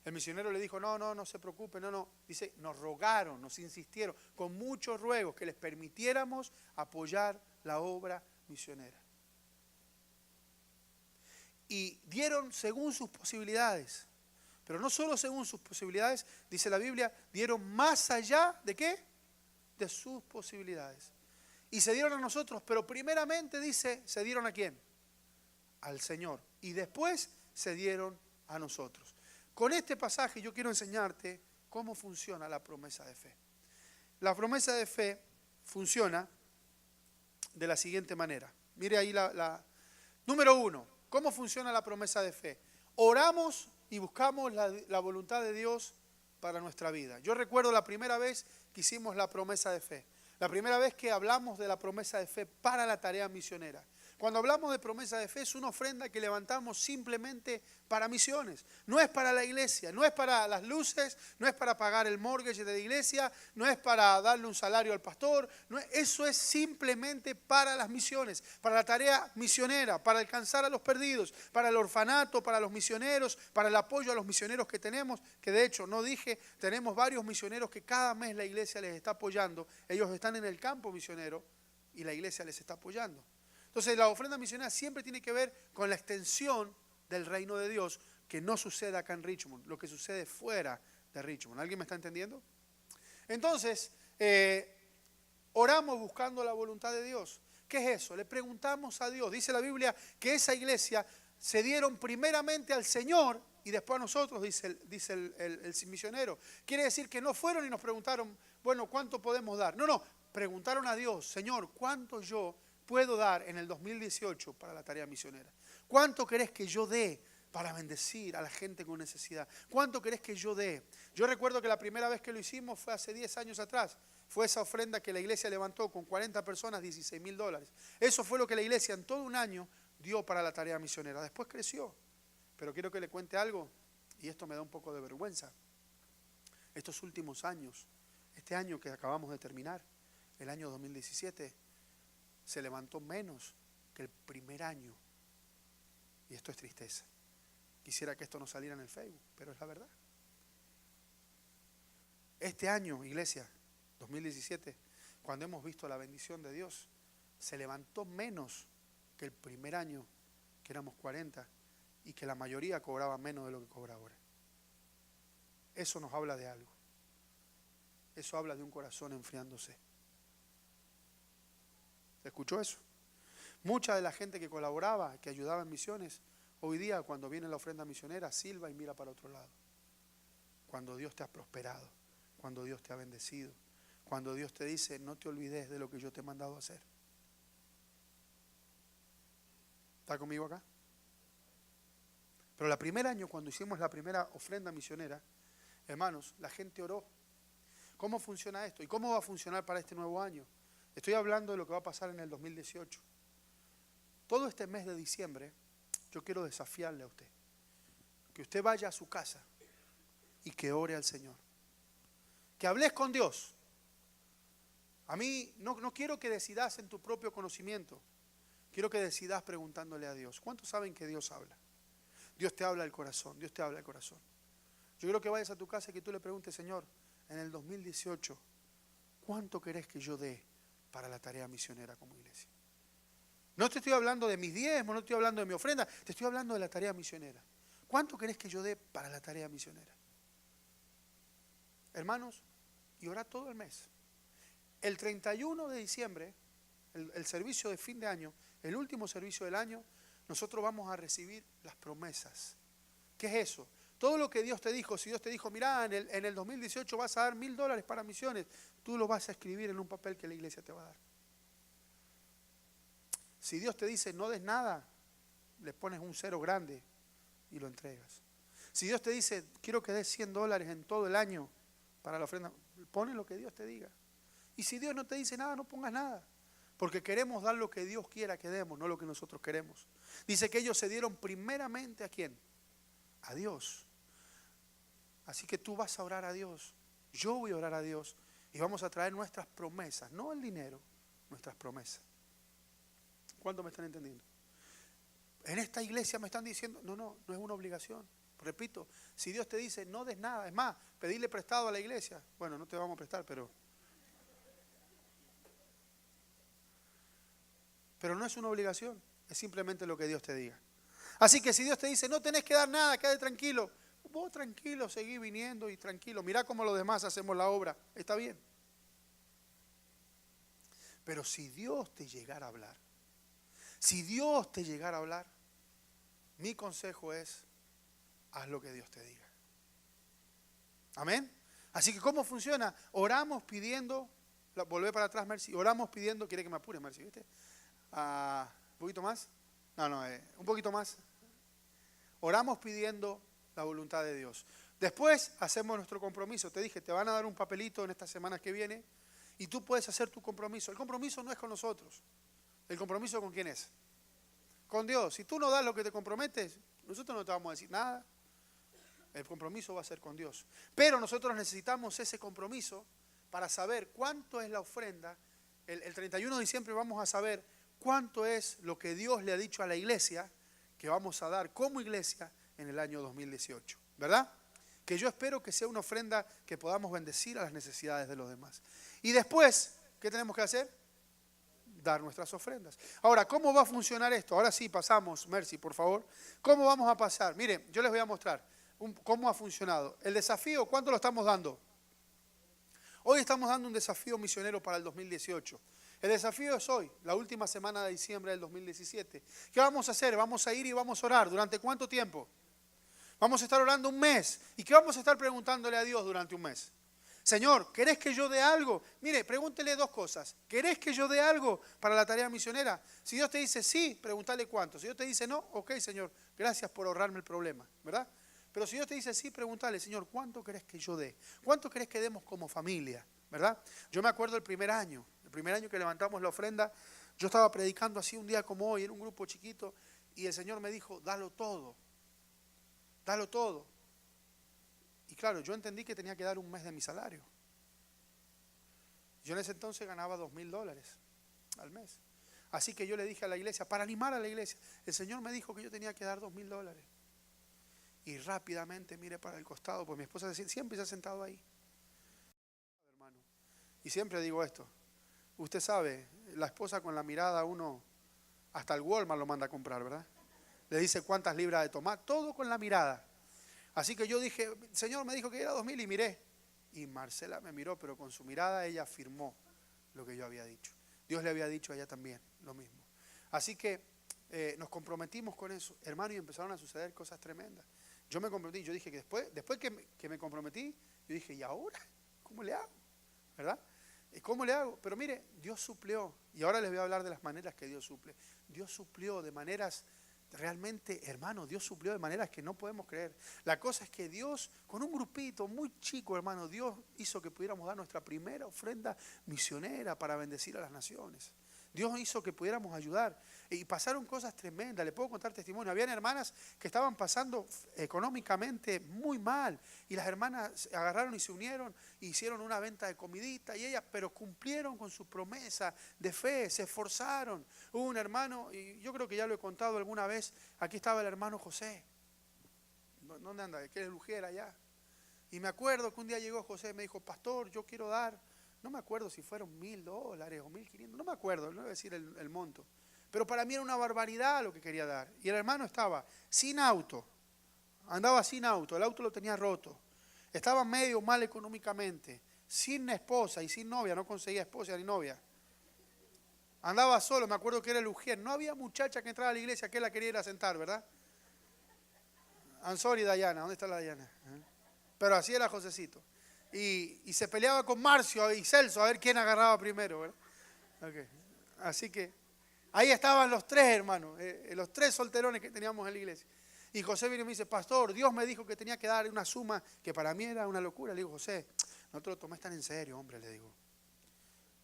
El misionero le dijo, no se preocupe, no. Dice, nos rogaron, nos insistieron, con muchos ruegos, que les permitiéramos apoyar la obra misionera. Y dieron según sus posibilidades. Pero no solo según sus posibilidades, dice la Biblia, dieron más allá de ¿qué? De sus posibilidades. Y se dieron a nosotros, pero primeramente dice, ¿se dieron a quién? Al Señor. Y después se dieron a nosotros. Con este pasaje yo quiero enseñarte cómo funciona la promesa de fe. La promesa de fe funciona de la siguiente manera. Mire ahí Número 1, ¿cómo funciona la promesa de fe? Oramos y buscamos la voluntad de Dios para nuestra vida. Yo recuerdo la primera vez que hicimos la promesa de fe. La primera vez que hablamos de la promesa de fe para la tarea misionera. Cuando hablamos de promesa de fe es una ofrenda que levantamos simplemente para misiones. No es para la iglesia, no es para las luces, no es para pagar el mortgage de la iglesia, no es para darle un salario al pastor. Eso es simplemente para las misiones, para la tarea misionera, para alcanzar a los perdidos, para el orfanato, para los misioneros, para el apoyo a los misioneros que tenemos, que de hecho, no dije, tenemos varios misioneros que cada mes la iglesia les está apoyando. Ellos están en el campo misionero y la iglesia les está apoyando. Entonces la ofrenda misionera siempre tiene que ver con la extensión del reino de Dios, que no sucede acá en Richmond, lo que sucede fuera de Richmond. ¿Alguien me está entendiendo? Entonces, oramos buscando la voluntad de Dios. ¿Qué es eso? Le preguntamos a Dios. Dice la Biblia que esa iglesia se dieron primeramente al Señor y después a nosotros, dice el misionero. Quiere decir que no fueron y nos preguntaron, bueno, ¿cuánto podemos dar? No, preguntaron a Dios, Señor, ¿cuánto yo puedo dar en el 2018 para la tarea misionera? ¿Cuánto querés que yo dé para bendecir a la gente con necesidad? ¿Cuánto querés que yo dé? Yo recuerdo que la primera vez que lo hicimos fue hace 10 años atrás. Fue esa ofrenda que la iglesia levantó con 40 personas, $16,000. Eso fue lo que la iglesia en todo un año dio para la tarea misionera. Después creció. Pero quiero que le cuente algo, y esto me da un poco de vergüenza. Estos últimos años, este año que acabamos de terminar, el año 2017, se levantó menos que el primer año. Y esto es tristeza. Quisiera que esto no saliera en el Facebook, pero es la verdad. Este año, iglesia, 2017, cuando hemos visto la bendición de Dios, se levantó menos que el primer año, que éramos 40, y que la mayoría cobraba menos de lo que cobra ahora. Eso nos habla de algo. Eso habla de un corazón enfriándose. ¿Escuchó eso? Mucha de la gente que colaboraba, que ayudaba en misiones, hoy día cuando viene la ofrenda misionera, silba y mira para otro lado. Cuando Dios te ha prosperado, cuando Dios te ha bendecido, cuando Dios te dice, no te olvides de lo que yo te he mandado a hacer. ¿Está conmigo acá? Pero el primer año, cuando hicimos la primera ofrenda misionera, hermanos, la gente oró. ¿Cómo funciona esto? ¿Y cómo va a funcionar para este nuevo año? Estoy hablando de lo que va a pasar en el 2018. Todo este mes de diciembre, yo quiero desafiarle a usted. Que usted vaya a su casa y que ore al Señor. Que hables con Dios. A mí no quiero que decidas en tu propio conocimiento. Quiero que decidas preguntándole a Dios. ¿Cuántos saben que Dios habla? Dios te habla al corazón, Dios te habla al corazón. Yo quiero que vayas a tu casa y que tú le preguntes, Señor, en el 2018, ¿cuánto querés que yo dé para la tarea misionera como iglesia? No te estoy hablando de mis diezmos, no estoy hablando de mi ofrenda, te estoy hablando de la tarea misionera. ¿Cuánto querés que yo dé para la tarea misionera? Hermanos, y orá todo el mes. El 31 de diciembre, el servicio de fin de año, el último servicio del año, nosotros vamos a recibir las promesas. ¿Qué es eso? Todo lo que Dios te dijo, si Dios te dijo, mirá, en el 2018 vas a dar $1,000 para misiones, tú lo vas a escribir en un papel que la iglesia te va a dar. Si Dios te dice, no des nada, le pones un 0 grande y lo entregas. Si Dios te dice, quiero que des $100 en todo el año para la ofrenda, pone lo que Dios te diga. Y si Dios no te dice nada, no pongas nada. Porque queremos dar lo que Dios quiera que demos, no lo que nosotros queremos. Dice que ellos se dieron primeramente ¿a quién? A Dios. Así que tú vas a orar a Dios Yo voy a orar a Dios y vamos a traer nuestras promesas, no el dinero, nuestras promesas. ¿Cuánto me están entendiendo? En esta iglesia me están diciendo, no es una obligación. Repito, si Dios te dice no des nada, es más, pedirle prestado a la iglesia. Bueno, no te vamos a prestar, pero no es una obligación, es simplemente lo que Dios te diga. Así que si Dios te dice no tenés que dar nada, quédate tranquilo. Vos tranquilo, seguí viniendo y tranquilo. Mirá cómo los demás hacemos la obra. Está bien. Pero si Dios te llegara a hablar, mi consejo es, haz lo que Dios te diga. Amén. Así que ¿cómo funciona? Oramos pidiendo, volvé para atrás, Mercy. Oramos pidiendo, quiere que me apure, Mercy, ¿viste? ¿Un poquito más? Un poquito más. Oramos pidiendo la voluntad de Dios. Después hacemos nuestro compromiso. Te dije, te van a dar un papelito en estas semanas que vienen y tú puedes hacer tu compromiso. El compromiso no es con nosotros. ¿El compromiso con quién es? Con Dios. Si tú no das lo que te comprometes, nosotros no te vamos a decir nada. El compromiso va a ser con Dios. Pero nosotros necesitamos ese compromiso para saber cuánto es la ofrenda. El 31 de diciembre vamos a saber cuánto es lo que Dios le ha dicho a la iglesia que vamos a dar como iglesia en el año 2018. ¿Verdad? Que yo espero que sea una ofrenda que podamos bendecir a las necesidades de los demás. Y después, ¿qué tenemos que hacer? Dar nuestras ofrendas. Ahora, ¿cómo va a funcionar esto? Ahora sí, pasamos, Mercy, por favor. ¿Cómo vamos a pasar? Miren, yo les voy a mostrar cómo ha funcionado. El desafío, ¿cuánto lo estamos dando? Hoy estamos dando un desafío misionero para el 2018. El desafío es hoy, la última semana de diciembre del 2017. ¿Qué vamos a hacer? Vamos a ir y vamos a orar. ¿Durante cuánto tiempo? Vamos a estar orando un mes. ¿Y qué vamos a estar preguntándole a Dios durante un mes? Señor, ¿querés que yo dé algo? Mire, pregúntele dos cosas. ¿Querés que yo dé algo para la tarea misionera? Si Dios te dice sí, pregúntale cuánto. Si Dios te dice no, ok, Señor, gracias por ahorrarme el problema, ¿verdad? Pero si Dios te dice sí, pregúntale, Señor, ¿cuánto querés que yo dé? ¿Cuánto querés que demos como familia? ¿Verdad? Yo me acuerdo el primer año que levantamos la ofrenda, yo estaba predicando así un día como hoy en un grupo chiquito y el Señor me dijo, dalo todo. Dalo todo. Y claro, yo entendí que tenía que dar un mes de mi salario. Yo en ese entonces ganaba $2,000 al mes. Así que yo le dije a la iglesia, para animar a la iglesia, el Señor me dijo que yo tenía que dar $2,000. Y rápidamente miré para el costado, pues mi esposa siempre se ha sentado ahí. Hermano. Y siempre digo esto, usted sabe, la esposa con la mirada uno, hasta el Walmart lo manda a comprar, ¿verdad? Le dice cuántas libras de tomate, todo con la mirada. Así que yo dije, el Señor me dijo que era 2,000 y miré. Y Marcela me miró, pero con su mirada ella afirmó lo que yo había dicho. Dios le había dicho a ella también lo mismo. Así que nos comprometimos con eso, hermano, y empezaron a suceder cosas tremendas. Yo me comprometí, yo dije que después que me comprometí, yo dije, ¿y ahora? ¿Cómo le hago? ¿Verdad? ¿Cómo le hago? Pero mire, Dios suplió, y ahora les voy a hablar de las maneras que Dios suple. Dios suplió de maneras realmente, hermano, Dios suplió de maneras que no podemos creer. La cosa es que Dios, con un grupito muy chico, hermano, Dios hizo que pudiéramos dar nuestra primera ofrenda misionera para bendecir a las naciones. Dios hizo que pudiéramos ayudar. Y pasaron cosas tremendas, le puedo contar testimonio. Habían hermanas que estaban pasando económicamente muy mal. Y las hermanas se agarraron y se unieron, e hicieron una venta de comidita. Y ellas, pero cumplieron con su promesa de fe, se esforzaron. Hubo un hermano, y yo creo que ya lo he contado alguna vez, aquí estaba el hermano José. ¿Dónde anda? Que es el Ujier allá. Y me acuerdo que un día llegó José y me dijo, pastor, yo quiero dar, no me acuerdo si fueron $1,000 o 1,500, no me acuerdo, no voy a decir el monto. Pero para mí era una barbaridad lo que quería dar. Y el hermano estaba sin auto, andaba sin auto, el auto lo tenía roto. Estaba medio mal económicamente, sin esposa y sin novia, no conseguía esposa ni novia. Andaba solo, me acuerdo que era el Ujier. No había muchacha que entrara a la iglesia que él la quería ir a sentar, ¿verdad? I'm sorry, Dayana, ¿dónde está la Dayana? Pero así era Josecito. Y se peleaba con Marcio y Celso a ver quién agarraba primero, ¿verdad? Okay. Así que ahí estaban los tres hermanos, los tres solterones que teníamos en la iglesia. Y José vino y me dice, pastor, Dios me dijo que tenía que dar una suma que para mí era una locura. Le digo, José, no te lo tomes tan en serio, hombre, le digo.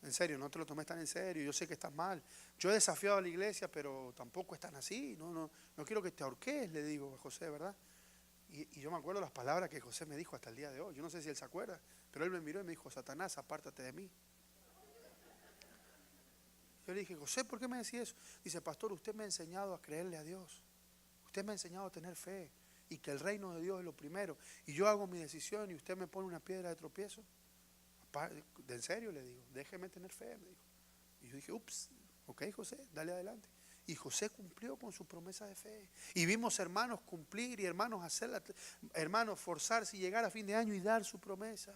En serio, no te lo tomes tan en serio, yo sé que estás mal. Yo he desafiado a la iglesia, pero tampoco es tan así. No quiero que te ahorques, le digo a José, ¿verdad? Y yo me acuerdo las palabras que José me dijo hasta el día de hoy. Yo no sé si él se acuerda, pero él me miró y me dijo, Satanás, apártate de mí. Yo le dije, José, ¿por qué me decía eso? Dice, pastor, usted me ha enseñado a creerle a Dios. Usted me ha enseñado a tener fe y que el reino de Dios es lo primero. Y yo hago mi decisión y usted me pone una piedra de tropiezo. ¿En serio? Le digo, déjeme tener fe, me dijo. Y yo dije, ups, ok, José, dale adelante. Y José cumplió con su promesa de fe. Y vimos hermanos cumplir y hermanos hacerla, hermanos forzarse y llegar a fin de año y dar su promesa.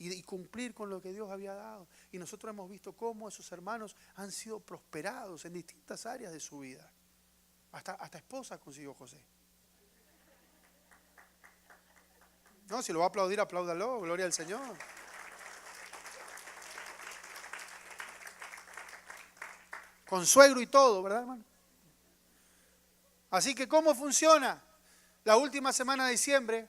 Y cumplir con lo que Dios había dado. Y nosotros hemos visto cómo esos hermanos han sido prosperados en distintas áreas de su vida. Hasta esposa consiguió José. No, si lo va a aplaudir, apláudalo, gloria al Señor. Con suegro y todo, ¿verdad, hermano? Así que, ¿cómo funciona? La última semana de diciembre,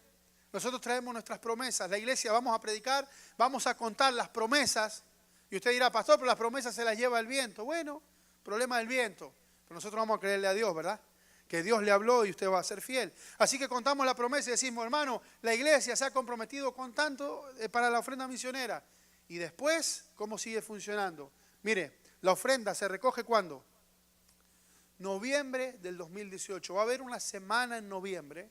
nosotros traemos nuestras promesas. La iglesia, vamos a predicar, vamos a contar las promesas. Y usted dirá, pastor, pero las promesas se las lleva el viento. Bueno, problema del viento. Pero nosotros vamos a creerle a Dios, ¿verdad? Que Dios le habló y usted va a ser fiel. Así que contamos la promesa y decimos, hermano, la iglesia se ha comprometido con tanto para la ofrenda misionera. Y después, ¿cómo sigue funcionando? Mire, la ofrenda se recoge ¿cuándo? Noviembre del 2018. Va a haber una semana en noviembre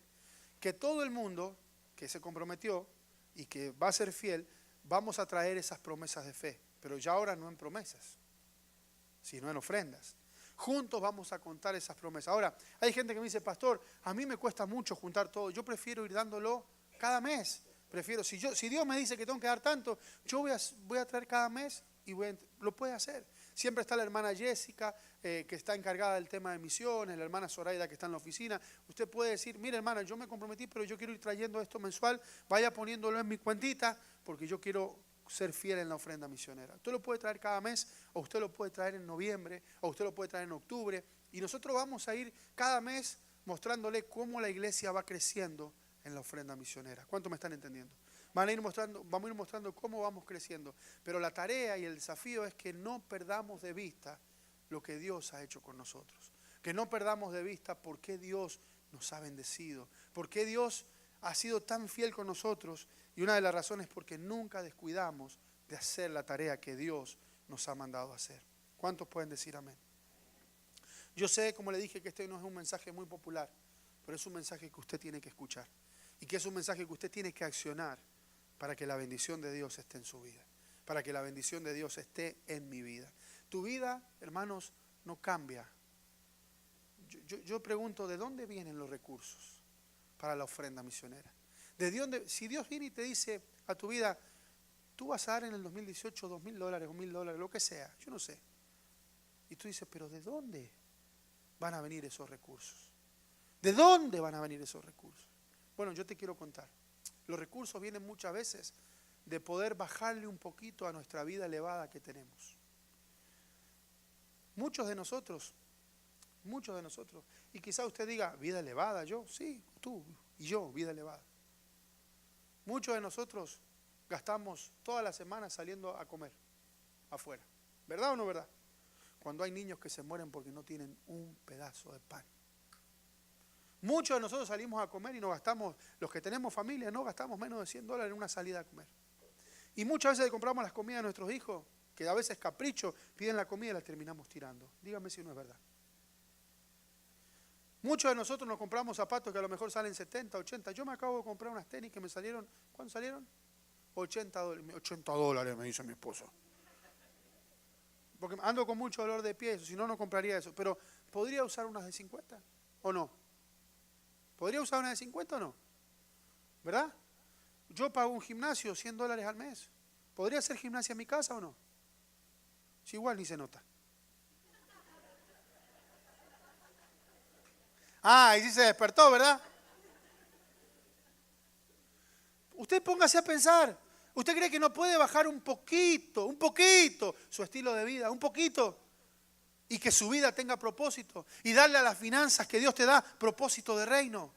que todo el mundo que se comprometió y que va a ser fiel, vamos a traer esas promesas de fe. Pero ya ahora no en promesas, sino en ofrendas. Juntos vamos a contar esas promesas. Ahora, hay gente que me dice, pastor, a mí me cuesta mucho juntar todo. Yo prefiero ir dándolo cada mes. Prefiero, si Dios me dice que tengo que dar tanto, yo voy a traer cada mes y lo puede hacer. Siempre está la hermana Jessica, que está encargada del tema de misiones, la hermana Zoraida que está en la oficina. Usted puede decir, mire hermana, yo me comprometí, pero yo quiero ir trayendo esto mensual, vaya poniéndolo en mi cuentita, porque yo quiero ser fiel en la ofrenda misionera. Usted lo puede traer cada mes, o usted lo puede traer en noviembre, o usted lo puede traer en octubre, y nosotros vamos a ir cada mes mostrándole cómo la iglesia va creciendo en la ofrenda misionera. ¿Cuánto me están entendiendo? Vamos a ir mostrando cómo vamos creciendo. Pero la tarea y el desafío es que no perdamos de vista lo que Dios ha hecho con nosotros. Que no perdamos de vista por qué Dios nos ha bendecido. Por qué Dios ha sido tan fiel con nosotros. Y una de las razones es porque nunca descuidamos de hacer la tarea que Dios nos ha mandado a hacer. ¿Cuántos pueden decir amén? Yo sé, como le dije, que este no es un mensaje muy popular, pero es un mensaje que usted tiene que escuchar. Y que es un mensaje que usted tiene que accionar para que la bendición de Dios esté en su vida, para que la bendición de Dios esté en mi vida. Tu vida, hermanos, no cambia. Yo pregunto, ¿de dónde vienen los recursos para la ofrenda misionera? ¿De dónde? Si Dios viene y te dice a tu vida, tú vas a dar en el 2018 $2,000 o $1,000, lo que sea, yo no sé. Y tú dices, ¿pero de dónde van a venir esos recursos? ¿De dónde van a venir esos recursos? Bueno, yo te quiero contar. Los recursos vienen muchas veces de poder bajarle un poquito a nuestra vida elevada que tenemos. Muchos de nosotros, y quizá usted diga, vida elevada, yo, sí, tú y yo, vida elevada. Muchos de nosotros gastamos toda la semana saliendo a comer afuera. ¿Verdad o no verdad? Cuando hay niños que se mueren porque no tienen un pedazo de pan. Muchos de nosotros salimos a comer y nos gastamos, los que tenemos familia, no gastamos menos de $100 en una salida a comer. Y muchas veces compramos las comidas de nuestros hijos, que a veces capricho, piden la comida y la terminamos tirando. Dígame si no es verdad. Muchos de nosotros nos compramos zapatos que a lo mejor salen 70, 80. Yo me acabo de comprar unas tenis que me salieron, ¿cuánto salieron? $80. $80 me dice mi esposo. Porque ando con mucho dolor de pie, si no, no compraría eso. Pero, ¿podría usar unas de 50 o no? ¿Podría usar una de 50 o no? ¿Verdad? Yo pago un gimnasio $100 al mes. ¿Podría hacer gimnasia en mi casa o no? Si igual ni se nota. Ah, y sí se despertó, ¿verdad? Usted póngase a pensar. ¿Usted cree que no puede bajar un poquito, su estilo de vida, un poquito? Y que su vida tenga propósito. Y darle a las finanzas que Dios te da propósito de reino.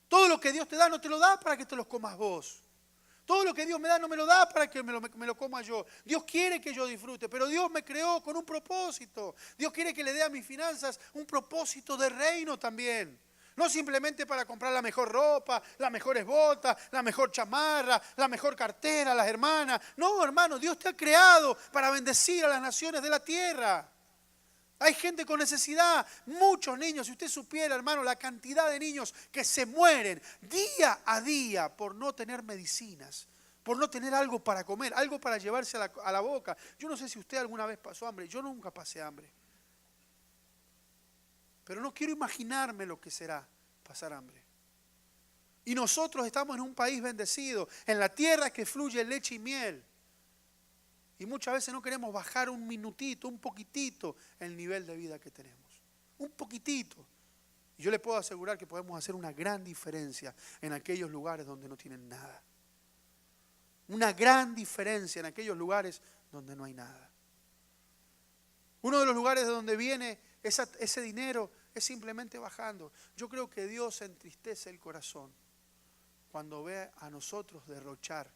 Todo lo que Dios te da no te lo da para que te los comas vos. Todo lo que Dios me da no me lo da para que me lo coma yo. Dios quiere que yo disfrute, pero Dios me creó con un propósito. Dios quiere que le dé a mis finanzas un propósito de reino también. No simplemente para comprar la mejor ropa, las mejores botas, la mejor chamarra, la mejor cartera, las hermanas. No, hermano, Dios te ha creado para bendecir a las naciones de la tierra. Hay gente con necesidad, muchos niños. Si usted supiera, hermano, la cantidad de niños que se mueren día a día por no tener medicinas, por no tener algo para comer, algo para llevarse a la boca. Yo no sé si usted alguna vez pasó hambre, yo nunca pasé hambre. Pero no quiero imaginarme lo que será pasar hambre. Y nosotros estamos en un país bendecido, en la tierra que fluye leche y miel. Y muchas veces no queremos bajar un minutito, un poquitito el nivel de vida que tenemos. Un poquitito. Y yo le puedo asegurar que podemos hacer una gran diferencia en aquellos lugares donde no tienen nada. Una gran diferencia en aquellos lugares donde no hay nada. Uno de los lugares de donde viene ese dinero es simplemente bajando. Yo creo que Dios entristece el corazón cuando ve a nosotros derrochar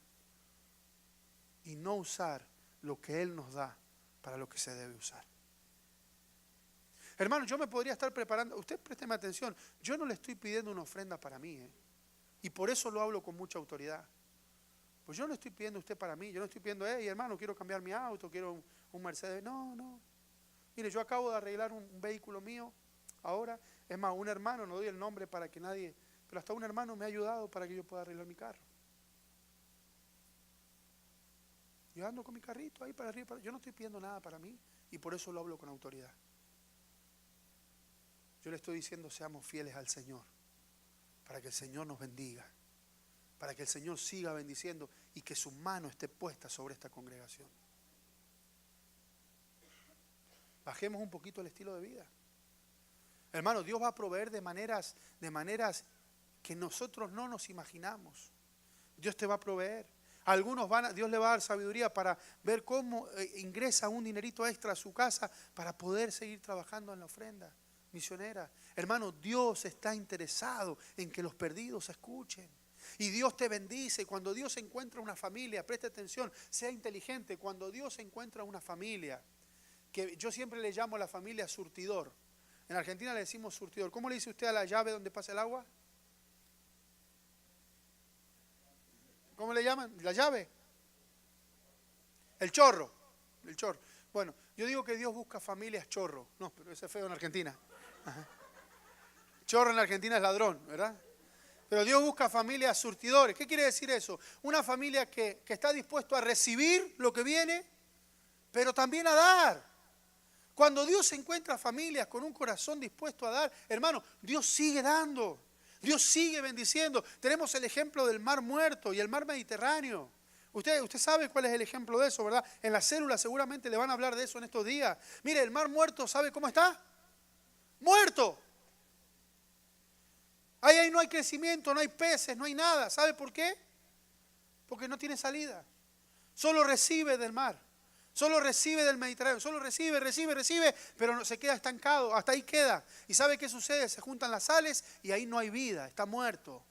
y no usar lo que Él nos da para lo que se debe usar. Hermano, yo me podría estar preparando, usted présteme atención, yo no le estoy pidiendo una ofrenda para mí, y por eso lo hablo con mucha autoridad. Pues yo no le estoy pidiendo a usted para mí, yo no estoy pidiendo, hermano, quiero cambiar mi auto, quiero un Mercedes. No. Mire, yo acabo de arreglar un vehículo mío ahora. Es más, un hermano, no doy el nombre para que nadie, pero hasta un hermano me ha ayudado para que yo pueda arreglar mi carro. Yo ando con mi carrito ahí para arriba. Yo no estoy pidiendo nada para mí y por eso lo hablo con autoridad. Yo le estoy diciendo, seamos fieles al Señor, para que el Señor nos bendiga, para que el Señor siga bendiciendo y que su mano esté puesta sobre esta congregación. Bajemos un poquito el estilo de vida. Hermano, Dios va a proveer de maneras que nosotros no nos imaginamos. Dios te va a proveer. Algunos Dios le va a dar sabiduría para ver cómo ingresa un dinerito extra a su casa para poder seguir trabajando en la ofrenda misionera. Hermano, Dios está interesado en que los perdidos escuchen. Y Dios te bendice. Cuando Dios encuentra una familia, preste atención, sea inteligente. Cuando Dios encuentra una familia, que yo siempre le llamo a la familia surtidor. En Argentina le decimos surtidor. ¿Cómo le dice usted a la llave donde pasa el agua? ¿Cómo le llaman? ¿La llave? El chorro. El chorro. Bueno, yo digo que Dios busca familias chorro. No, pero ese es feo en Argentina. Ajá. Chorro en Argentina es ladrón, ¿verdad? Pero Dios busca familias surtidores. ¿Qué quiere decir eso? Una familia que está dispuesto a recibir lo que viene, pero también a dar. Cuando Dios encuentra familias con un corazón dispuesto a dar, hermano, Dios sigue dando. Dios sigue bendiciendo. Tenemos el ejemplo del Mar Muerto y el Mar Mediterráneo. Usted sabe cuál es el ejemplo de eso, ¿verdad? En la célula seguramente le van a hablar de eso en estos días. Mire, el Mar Muerto, ¿sabe cómo está? Muerto. Ahí no hay crecimiento, no hay peces, no hay nada. ¿Sabe por qué? Porque no tiene salida. Solo recibe del mar. Solo recibe del Mediterráneo. Solo recibe, pero no, se queda estancado. Hasta ahí queda. ¿Y sabe qué sucede? Se juntan las sales y ahí no hay vida. Está muerto.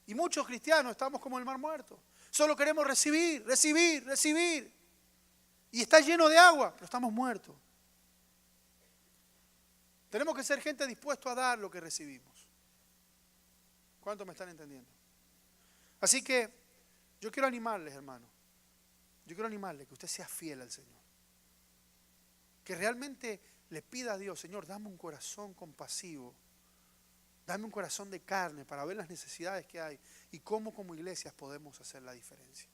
Y muchos cristianos estamos como el Mar Muerto. Solo queremos recibir. Y está lleno de agua, pero estamos muertos. Tenemos que ser gente dispuesta a dar lo que recibimos. ¿Cuántos me están entendiendo? Así que yo quiero animarles, hermano. Yo quiero animarles que usted sea fiel al Señor. Que realmente le pida a Dios, Señor, dame un corazón compasivo. Dame un corazón de carne para ver las necesidades que hay y cómo como iglesias podemos hacer la diferencia.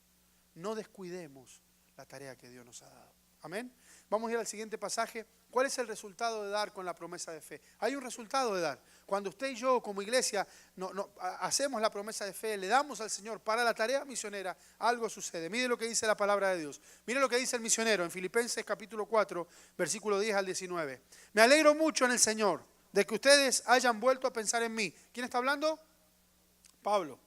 No descuidemos la tarea que Dios nos ha dado. Amén. Vamos a ir al siguiente pasaje. ¿Cuál es el resultado de dar con la promesa de fe? Hay un resultado de dar. Cuando usted y yo como iglesia hacemos la promesa de fe, le damos al Señor para la tarea misionera, algo sucede. Mire lo que dice la palabra de Dios. Mire lo que dice el misionero en Filipenses capítulo 4, versículo 10 al 19. Me alegro mucho en el Señor de que ustedes hayan vuelto a pensar en mí. ¿Quién está hablando? Pablo.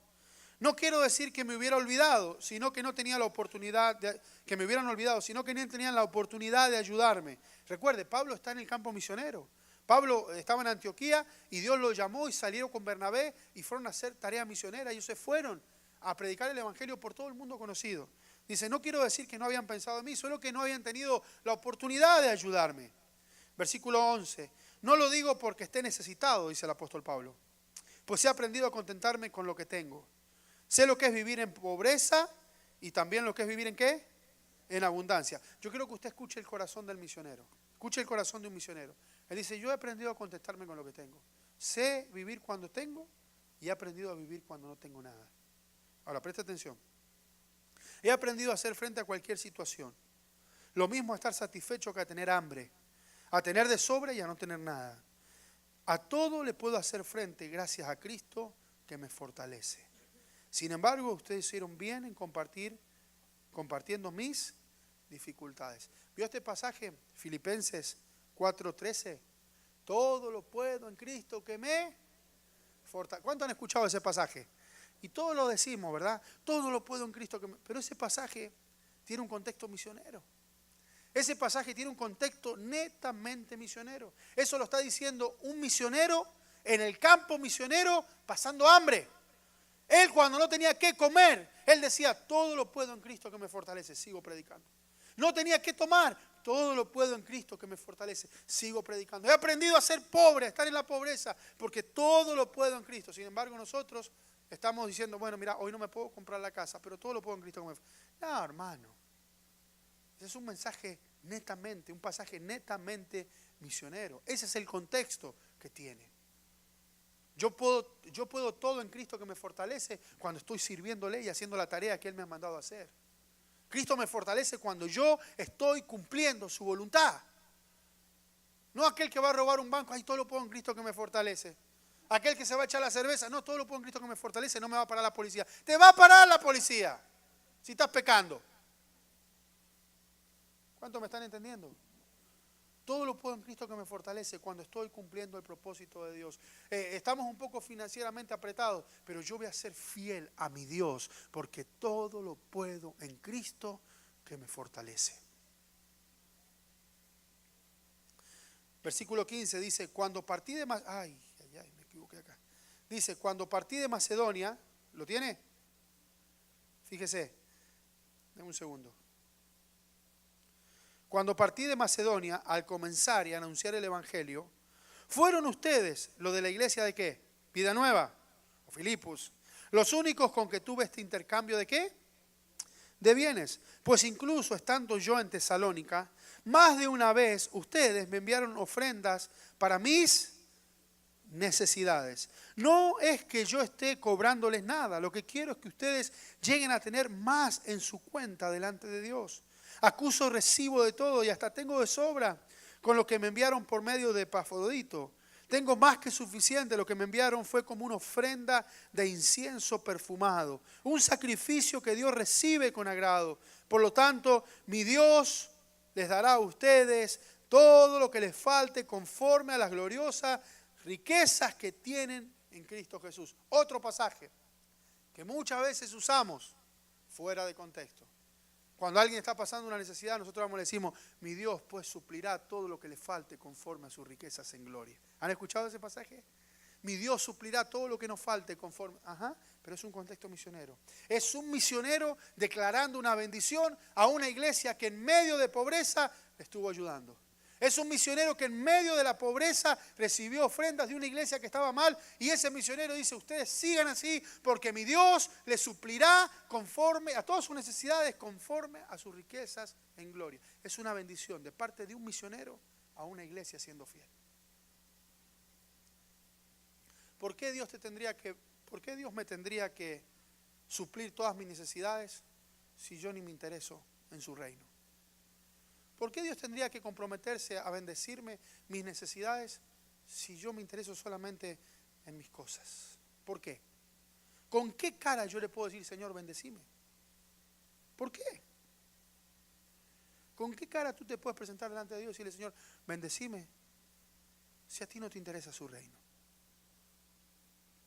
No quiero decir que me hubiera olvidado, sino que no tenía la oportunidad, que me hubieran olvidado, sino que no tenían la oportunidad de ayudarme. Recuerde, Pablo está en el campo misionero. Pablo estaba en Antioquía y Dios lo llamó y salieron con Bernabé y fueron a hacer tarea misionera. Ellos se fueron a predicar el evangelio por todo el mundo conocido. Dice, no quiero decir que no habían pensado en mí, solo que no habían tenido la oportunidad de ayudarme. Versículo 11. no lo digo porque esté necesitado, dice el apóstol Pablo, pues he aprendido a contentarme con lo que tengo. Sé lo que es vivir en pobreza y también lo que es vivir en ¿qué? En abundancia. Yo quiero que usted escuche el corazón del misionero. Escuche el corazón de un misionero. Él dice, yo he aprendido a contentarme con lo que tengo. Sé vivir cuando tengo y he aprendido a vivir cuando no tengo nada. Ahora, presta atención. He aprendido a hacer frente a cualquier situación. Lo mismo a estar satisfecho que a tener hambre, a tener de sobra y a no tener nada. A todo le puedo hacer frente gracias a Cristo que me fortalece. Sin embargo, ustedes hicieron bien en compartiendo mis dificultades. ¿Vio este pasaje? Filipenses 4:13. Todo lo puedo en Cristo que me fortalece. ¿Cuántos han escuchado ese pasaje? Y todos lo decimos, ¿verdad? Todo lo puedo en Cristo que me... Pero ese pasaje tiene un contexto misionero. Ese pasaje tiene un contexto netamente misionero. Eso lo está diciendo un misionero en el campo misionero pasando hambre. Él cuando no tenía qué comer, él decía, todo lo puedo en Cristo que me fortalece, sigo predicando. No tenía qué tomar, todo lo puedo en Cristo que me fortalece, sigo predicando. He aprendido a ser pobre, a estar en la pobreza, porque todo lo puedo en Cristo. Sin embargo, nosotros estamos diciendo, bueno, mira, hoy no me puedo comprar la casa, pero todo lo puedo en Cristo que me fortalece. No, hermano. Ese es un mensaje netamente, un pasaje netamente misionero. Ese es el contexto que tiene. Yo puedo todo en Cristo que me fortalece cuando estoy sirviéndole y haciendo la tarea que Él me ha mandado a hacer. Cristo me fortalece cuando yo estoy cumpliendo su voluntad. No aquel que va a robar un banco, ay, todo lo puedo en Cristo que me fortalece. Aquel que se va a echar la cerveza, no, todo lo puedo en Cristo que me fortalece, no me va a parar la policía. Te va a parar la policía si estás pecando. ¿Cuántos me están entendiendo? Todo lo puedo en Cristo que me fortalece cuando estoy cumpliendo el propósito de Dios. Estamos un poco financieramente apretados, pero yo voy a ser fiel a mi Dios, porque todo lo puedo en Cristo que me fortalece. Versículo 15 dice, cuando partí de Macedonia, me equivoqué acá. Dice, cuando partí de Macedonia, ¿lo tiene? Fíjese, denme un segundo. Cuando partí de Macedonia, al comenzar y anunciar el Evangelio, ¿fueron ustedes, los de la iglesia de qué? ¿Vida Nueva? ¿O Filipos? ¿Los únicos con que tuve este intercambio de qué? De bienes. Pues incluso estando yo en Tesalónica, más de una vez ustedes me enviaron ofrendas para mis necesidades. No es que yo esté cobrándoles nada, lo que quiero es que ustedes lleguen a tener más en su cuenta delante de Dios. Acuso, recibo de todo y hasta tengo de sobra con lo que me enviaron por medio de Epafrodito. Tengo más que suficiente. Lo que me enviaron fue como una ofrenda de incienso perfumado, un sacrificio que Dios recibe con agrado. Por lo tanto, mi Dios les dará a ustedes todo lo que les falte conforme a las gloriosas riquezas que tienen en Cristo Jesús. Otro pasaje que muchas veces usamos fuera de contexto. Cuando alguien está pasando una necesidad, nosotros vamos y le decimos, mi Dios pues suplirá todo lo que le falte conforme a sus riquezas en gloria. ¿Han escuchado ese pasaje? Mi Dios suplirá todo lo que nos falte conforme. Pero es un contexto misionero. Es un misionero declarando una bendición a una iglesia que en medio de pobreza le estuvo ayudando. Es un misionero que en medio de la pobreza recibió ofrendas de una iglesia que estaba mal y ese misionero dice, ustedes sigan así porque mi Dios les suplirá conforme a todas sus necesidades, conforme a sus riquezas en gloria. Es una bendición de parte de un misionero a una iglesia siendo fiel. ¿Por qué Dios me tendría que suplir todas mis necesidades si yo ni me intereso en su reino? ¿Por qué Dios tendría que comprometerse a bendecirme mis necesidades si yo me intereso solamente en mis cosas? ¿Por qué? ¿Con qué cara yo le puedo decir, Señor, bendecime? ¿Por qué? ¿Con qué cara tú te puedes presentar delante de Dios y decirle, Señor, bendecime, si a ti no te interesa su reino?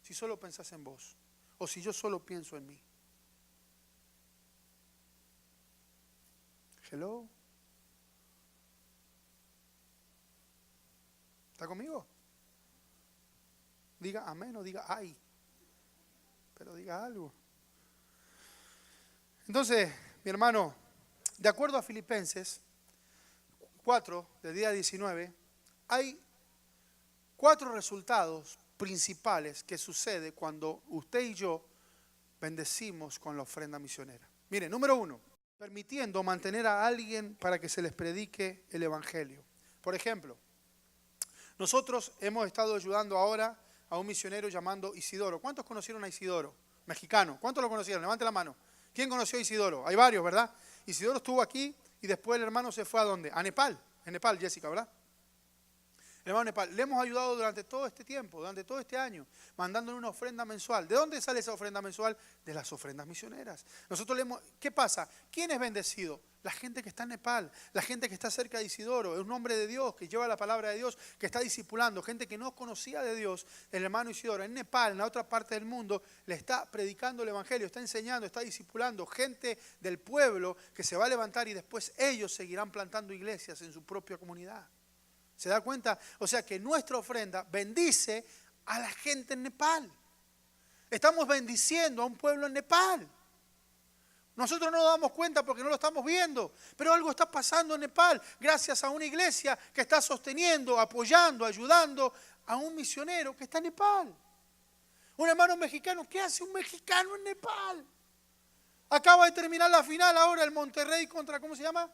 Si solo pensás en vos, o si yo solo pienso en mí. Hello. ¿Está conmigo? Diga amén o diga ay. Pero diga algo. Entonces, mi hermano, de acuerdo a Filipenses 4, del día 19, hay 4 resultados principales que sucede cuando usted y yo bendecimos con la ofrenda misionera. Mire, número 1, permitiendo mantener a alguien para que se les predique el evangelio. Por ejemplo, nosotros hemos estado ayudando ahora a un misionero llamado Isidoro. ¿Cuántos conocieron a Isidoro? Mexicano. ¿Cuántos lo conocieron? Levante la mano. ¿Quién conoció a Isidoro? Hay varios, ¿verdad? Isidoro estuvo aquí y después el hermano se fue ¿a dónde? A Nepal. En Nepal, Jessica, ¿verdad? El hermano Nepal. Le hemos ayudado durante todo este tiempo, durante todo este año, mandándole una ofrenda mensual. ¿De dónde sale esa ofrenda mensual? De las ofrendas misioneras. Nosotros le hemos... ¿Qué pasa? ¿Quién es bendecido? La gente que está en Nepal, la gente que está cerca de Isidoro, es un hombre de Dios que lleva la palabra de Dios, que está discipulando, gente que no conocía de Dios. El hermano Isidoro en Nepal, en la otra parte del mundo, le está predicando el evangelio, está enseñando, está discipulando, gente del pueblo que se va a levantar y después ellos seguirán plantando iglesias en su propia comunidad. ¿Se da cuenta? O sea que nuestra ofrenda bendice a la gente en Nepal. Estamos bendiciendo a un pueblo en Nepal. Nosotros no nos damos cuenta porque no lo estamos viendo, pero algo está pasando en Nepal gracias a una iglesia que está sosteniendo, apoyando, ayudando a un misionero que está en Nepal. Un hermano mexicano, ¿qué hace un mexicano en Nepal? Acaba de terminar la final ahora el Monterrey contra, ¿cómo se llama?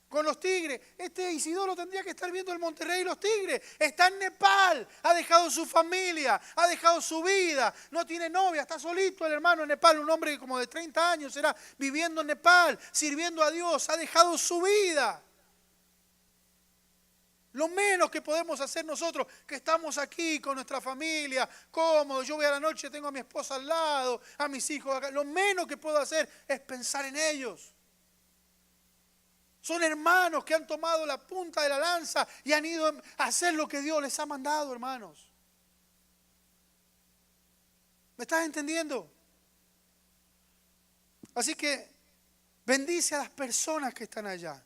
Con los Tigres. Este Isidoro tendría que estar viendo el Monterrey y los Tigres. Está en Nepal, ha dejado su familia, ha dejado su vida, no tiene novia, está solito el hermano en Nepal, un hombre como de 30 años será, viviendo en Nepal, sirviendo a Dios, ha dejado su vida. Lo menos que podemos hacer nosotros, que estamos aquí con nuestra familia, cómodos, yo voy a la noche, tengo a mi esposa al lado, a mis hijos acá, lo menos que puedo hacer es pensar en ellos. Son hermanos que han tomado la punta de la lanza y han ido a hacer lo que Dios les ha mandado, hermanos. ¿Me estás entendiendo? Así que bendice a las personas que están allá.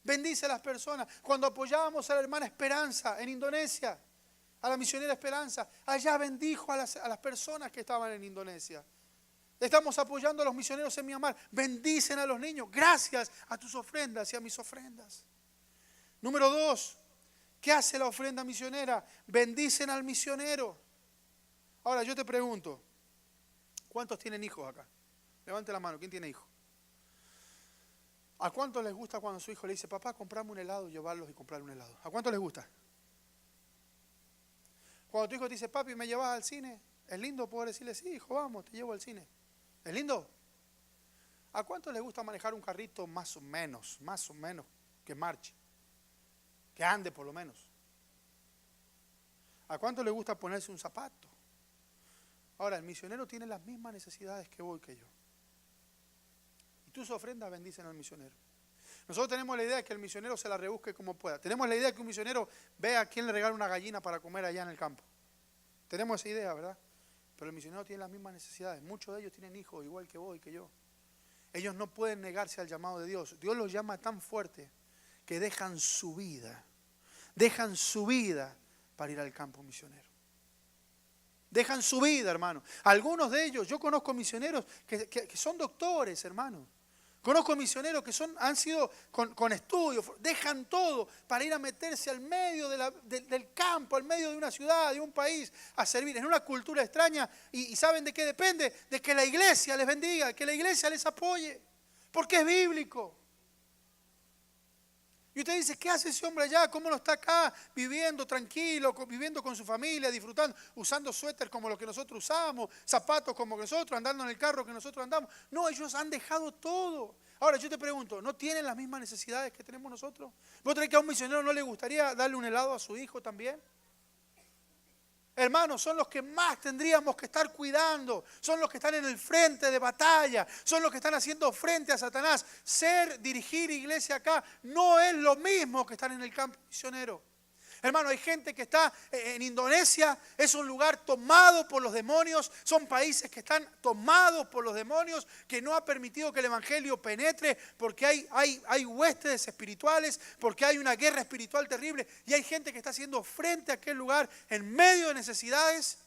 Bendice a las personas. Cuando apoyábamos a la hermana Esperanza en Indonesia, a la misionera Esperanza, allá bendijo a las personas que estaban en Indonesia. Estamos apoyando a los misioneros en Myanmar. Bendicen a los niños. Gracias a tus ofrendas y a mis ofrendas. Número 2. ¿Qué hace la ofrenda misionera? Bendicen al misionero. Ahora yo te pregunto, ¿cuántos tienen hijos acá? Levante la mano, ¿quién tiene hijos? ¿A cuántos les gusta cuando su hijo le dice, papá, comprame un helado, llevarlos y comprarle un helado? ¿A cuántos les gusta? Cuando tu hijo te dice, papi, ¿me llevas al cine? Es lindo poder decirle, sí, hijo, vamos, te llevo al cine. ¿Es lindo? ¿A cuántos les gusta manejar un carrito más o menos, que marche? Que ande por lo menos. ¿A cuántos les gusta ponerse un zapato? Ahora, el misionero tiene las mismas necesidades que vos y que yo. Y tus ofrendas bendicen al misionero. Nosotros tenemos la idea de que el misionero se la rebusque como pueda. Tenemos la idea de que un misionero vea a quién le regala una gallina para comer allá en el campo. Tenemos esa idea, ¿verdad? Pero el misionero tiene las mismas necesidades. Muchos de ellos tienen hijos igual que vos y que yo. Ellos no pueden negarse al llamado de Dios. Dios los llama tan fuerte que dejan su vida para ir al campo misionero. Dejan su vida, hermano. Algunos de ellos, yo conozco misioneros que son doctores, hermano. Conozco misioneros que han sido con estudios, dejan todo para ir a meterse al medio del campo, al medio de una ciudad, de un país, a servir en una cultura extraña. ¿Y saben de qué depende? De que la iglesia les bendiga, que la iglesia les apoye, porque es bíblico. Y usted dice, ¿qué hace ese hombre allá? ¿Cómo no está acá viviendo tranquilo, viviendo con su familia, disfrutando, usando suéter como los que nosotros usamos, zapatos como nosotros, andando en el carro que nosotros andamos? No, ellos han dejado todo. Ahora yo te pregunto, ¿no tienen las mismas necesidades que tenemos nosotros? ¿Vos crees que a un misionero no le gustaría darle un helado a su hijo también? Hermanos, son los que más tendríamos que estar cuidando, son los que están en el frente de batalla, son los que están haciendo frente a Satanás. Dirigir iglesia acá no es lo mismo que estar en el campo misionero. Hermano, hay gente que está en Indonesia, es un lugar tomado por los demonios, son países que están tomados por los demonios, que no ha permitido que el evangelio penetre, porque hay huestes espirituales, porque hay una guerra espiritual terrible, y hay gente que está haciendo frente a aquel lugar en medio de necesidades.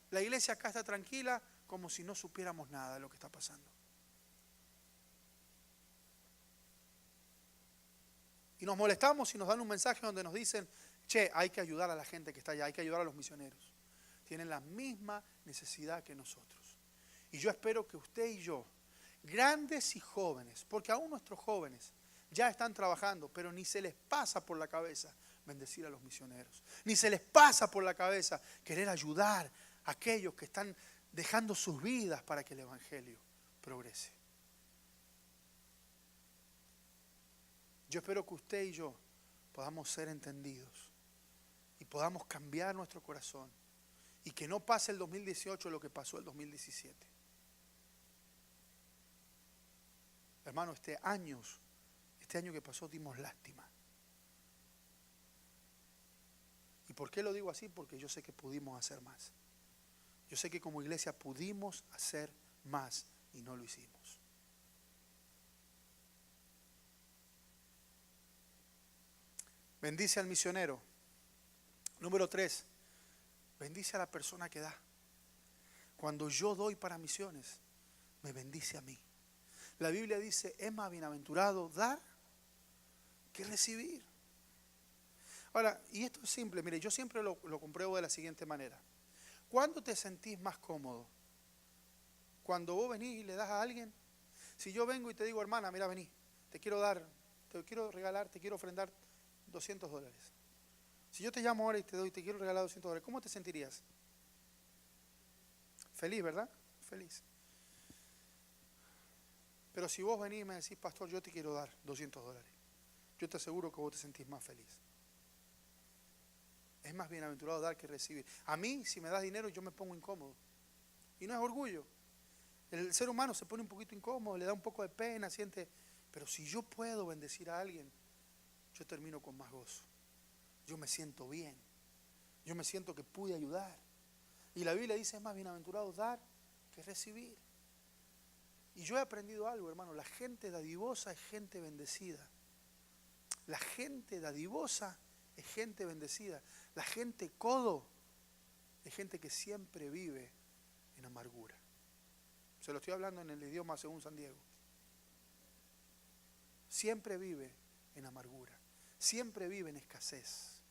La iglesia acá está tranquila, como si no supiéramos nada de lo que está pasando. Y nos molestamos y nos dan un mensaje donde nos dicen Che, hay que ayudar a la gente que está allá, hay que ayudar a los misioneros. Tienen la misma necesidad que nosotros. Y yo espero que usted y yo, grandes y jóvenes, porque aún nuestros jóvenes ya están trabajando, pero ni se les pasa por la cabeza bendecir a los misioneros. Ni se les pasa por la cabeza querer ayudar a aquellos que están dejando sus vidas para que el evangelio progrese. Yo espero que usted y yo podamos ser entendidos y podamos cambiar nuestro corazón y que no pase el 2018 lo que pasó el 2017. Hermano, este año que pasó dimos lástima. ¿Y por qué lo digo así? Porque yo sé que pudimos hacer más. Yo sé que como iglesia pudimos hacer más y no lo hicimos. Bendice al misionero. Número 3, bendice a la persona que da. Cuando yo doy para misiones, me bendice a mí. La Biblia dice, es más bienaventurado dar que recibir. Ahora, y esto es simple, mire, yo siempre lo compruebo de la siguiente manera. ¿Cuándo te sentís más cómodo? Cuando vos venís y le das a alguien. Si yo vengo y te digo, hermana, mira, vení, te quiero dar, te quiero regalar, te quiero ofrendar $200. Si yo te llamo ahora y te quiero regalar $200, ¿cómo te sentirías? Feliz, ¿verdad? Feliz. Pero si vos venís y me decís, pastor, yo te quiero dar $200, yo te aseguro que vos te sentís más feliz. Es más bienaventurado dar que recibir. A mí, si me das dinero, yo me pongo incómodo. Y no es orgullo. El ser humano se pone un poquito incómodo, le da un poco de pena, siente. Pero si yo puedo bendecir a alguien, yo termino con más gozo. Yo me siento bien. Yo me siento que pude ayudar. Y la Biblia dice, es más bienaventurado dar que recibir. Y yo he aprendido algo, hermano. La gente dadivosa es gente bendecida. La gente dadivosa es gente bendecida. La gente codo es gente que siempre vive en amargura. Se lo estoy hablando en el idioma según San Diego. Siempre vive en amargura. Siempre vive en escasez.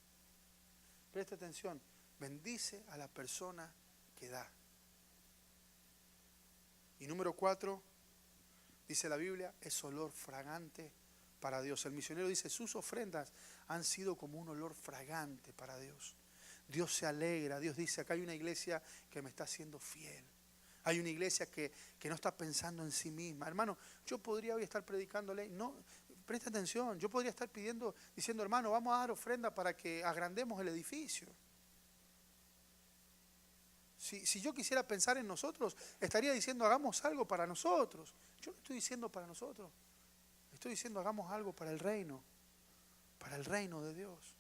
Presta atención. Bendice a la persona que da. Y número 4, dice la Biblia, es olor fragante para Dios. El misionero dice, sus ofrendas han sido como un olor fragante para Dios. Dios se alegra. Dios dice, acá hay una iglesia que me está haciendo fiel. Hay una iglesia que no está pensando en sí misma. Hermano, yo podría hoy estar predicándole, no, presta atención, yo podría estar diciendo, hermano, vamos a dar ofrenda para que agrandemos el edificio. Si yo quisiera pensar en nosotros, estaría diciendo, hagamos algo para nosotros. Yo no estoy diciendo para nosotros, estoy diciendo, hagamos algo para el reino de Dios.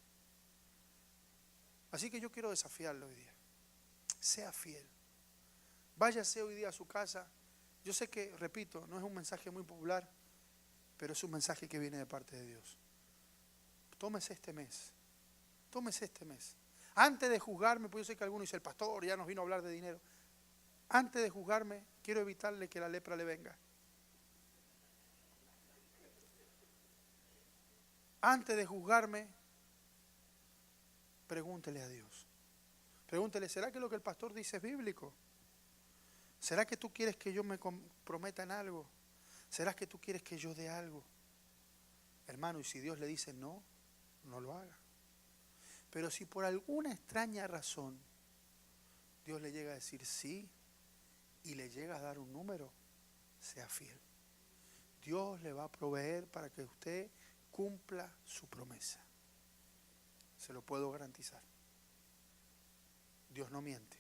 Así que yo quiero desafiarlo hoy día. Sea fiel. Váyase hoy día a su casa. Yo sé que, repito, no es un mensaje muy popular, pero es un mensaje que viene de parte de Dios. Tómese este mes. Tómese este mes. Antes de juzgarme, pues yo sé que alguno dice, el pastor ya nos vino a hablar de dinero. Antes de juzgarme, quiero evitarle que la lepra le venga. Antes de juzgarme, pregúntele a Dios. Pregúntele, ¿será que lo que el pastor dice es bíblico? ¿Será que tú quieres que yo me comprometa en algo? ¿Será que tú quieres que yo dé algo? Hermano, y si Dios le dice no, no lo haga. Pero si por alguna extraña razón Dios le llega a decir sí y le llega a dar un número, sea fiel. Dios le va a proveer para que usted cumpla su promesa. Se lo puedo garantizar. Dios no miente.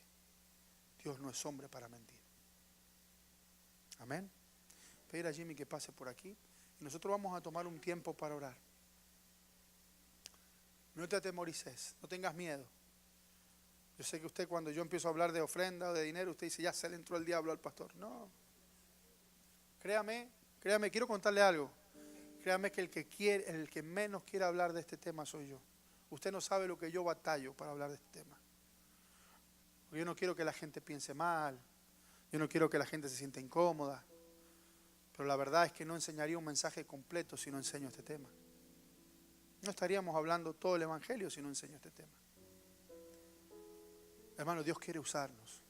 Dios no es hombre para mentir. Amén. Pedir a Jimmy que pase por aquí y nosotros vamos a tomar un tiempo para orar. No te atemorices, no tengas miedo. Yo sé que usted, cuando yo empiezo a hablar de ofrenda o de dinero, usted dice, ya se le entró el diablo al pastor. No. Créame, quiero contarle algo. Créame que el que menos quiere hablar de este tema soy yo. Usted no sabe lo que yo batallo para hablar de este tema. Porque yo no quiero que la gente piense mal. Yo no quiero que la gente se sienta incómoda. Pero la verdad es que no enseñaría un mensaje completo si no enseño este tema. no estaríamos hablando todo el evangelio si no enseño este tema. Hermano, Dios quiere usarnos.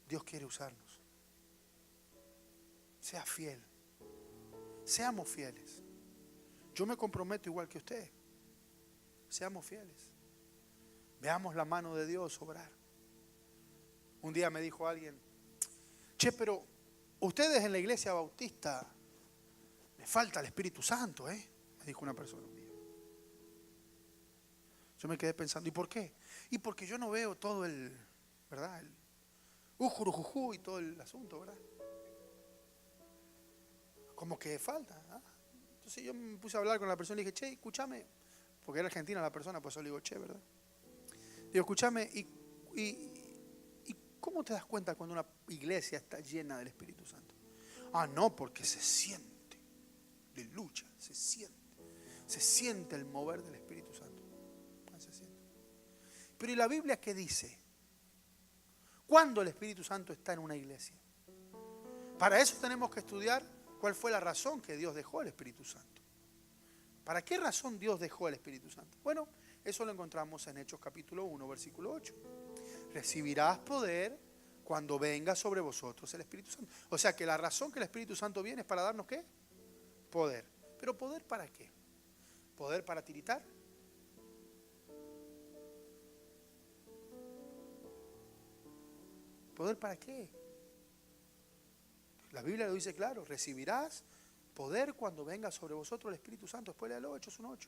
Dios quiere usarnos. Sea fiel. Seamos fieles. Yo me comprometo igual que usted. Seamos fieles. Veamos la mano de Dios obrar. Un día me dijo alguien: che, pero ustedes en la iglesia bautista les falta el Espíritu Santo, me dijo una persona un día. Yo me quedé pensando, ¿y por qué? Y porque yo no veo todo ¿verdad? El ujurujujú y todo el asunto, ¿verdad? Como que falta, ¿ah? Entonces yo me puse a hablar con la persona y le dije: che, escúchame, porque era argentina la persona, pues yo le digo che, ¿verdad? Digo, escúchame, ¿y cómo te das cuenta cuando una iglesia está llena del Espíritu Santo? Ah, no, porque se siente, aleluya, se siente el mover del Espíritu Santo. Ah, se siente. Pero ¿y la Biblia qué dice? ¿Cuándo el Espíritu Santo está en una iglesia? Para eso tenemos que estudiar cuál fue la razón que Dios dejó el Espíritu Santo. ¿Para qué razón Dios dejó el Espíritu Santo? Bueno, eso lo encontramos en Hechos capítulo 1, versículo 8. Recibirás poder cuando venga sobre vosotros el Espíritu Santo. O sea que la razón que el Espíritu Santo viene es para darnos ¿qué? Poder. ¿Pero poder para qué? ¿Poder para tiritar? ¿Poder para qué? La Biblia lo dice claro: recibirás poder cuando venga sobre vosotros el Espíritu Santo. Después léalo, Hechos 1:8.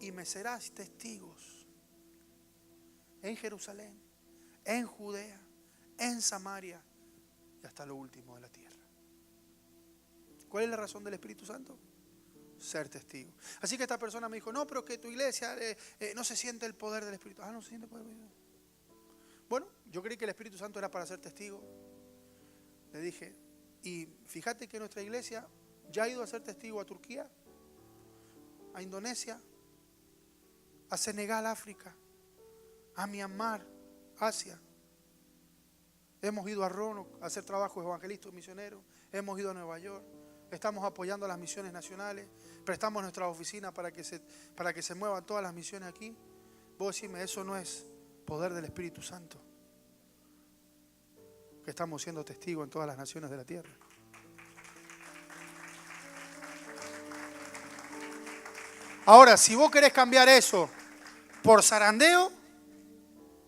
Y me serás testigos en Jerusalén, en Judea, en Samaria y hasta lo último de la tierra. ¿Cuál es la razón del Espíritu Santo? Ser testigo. Así que esta persona me dijo: no, pero que tu iglesia no se siente el poder del Espíritu. Ah, no se siente el poder del Espíritu. Bueno, yo creí que el Espíritu Santo era para ser testigo. Le dije: y fíjate que nuestra iglesia ya ha ido a ser testigo a Turquía, a Indonesia, a Senegal, África, a Myanmar, Asia. Hemos ido a Roanoke a hacer trabajos evangelistas misioneros. Hemos ido a Nueva York. Estamos apoyando a las misiones nacionales. Prestamos nuestra oficina para que se muevan todas las misiones aquí. Vos decime, ¿eso no es poder del Espíritu Santo? Que estamos siendo testigos en todas las naciones de la tierra. Ahora, si vos querés cambiar eso por zarandeo,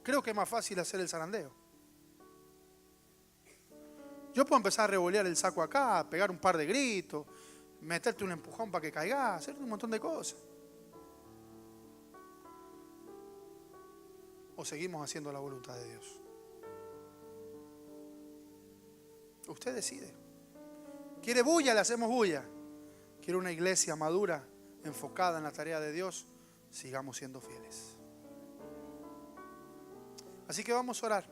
creo que es más fácil hacer el zarandeo. Yo puedo empezar a revolear el saco acá, pegar un par de gritos, meterte un empujón para que caigas, hacer un montón de cosas. O seguimos haciendo la voluntad de Dios. Usted decide. ¿Quiere bulla? Le hacemos bulla. ¿Quiere una iglesia madura, enfocada en la tarea de Dios? Sigamos siendo fieles. Así que vamos a orar.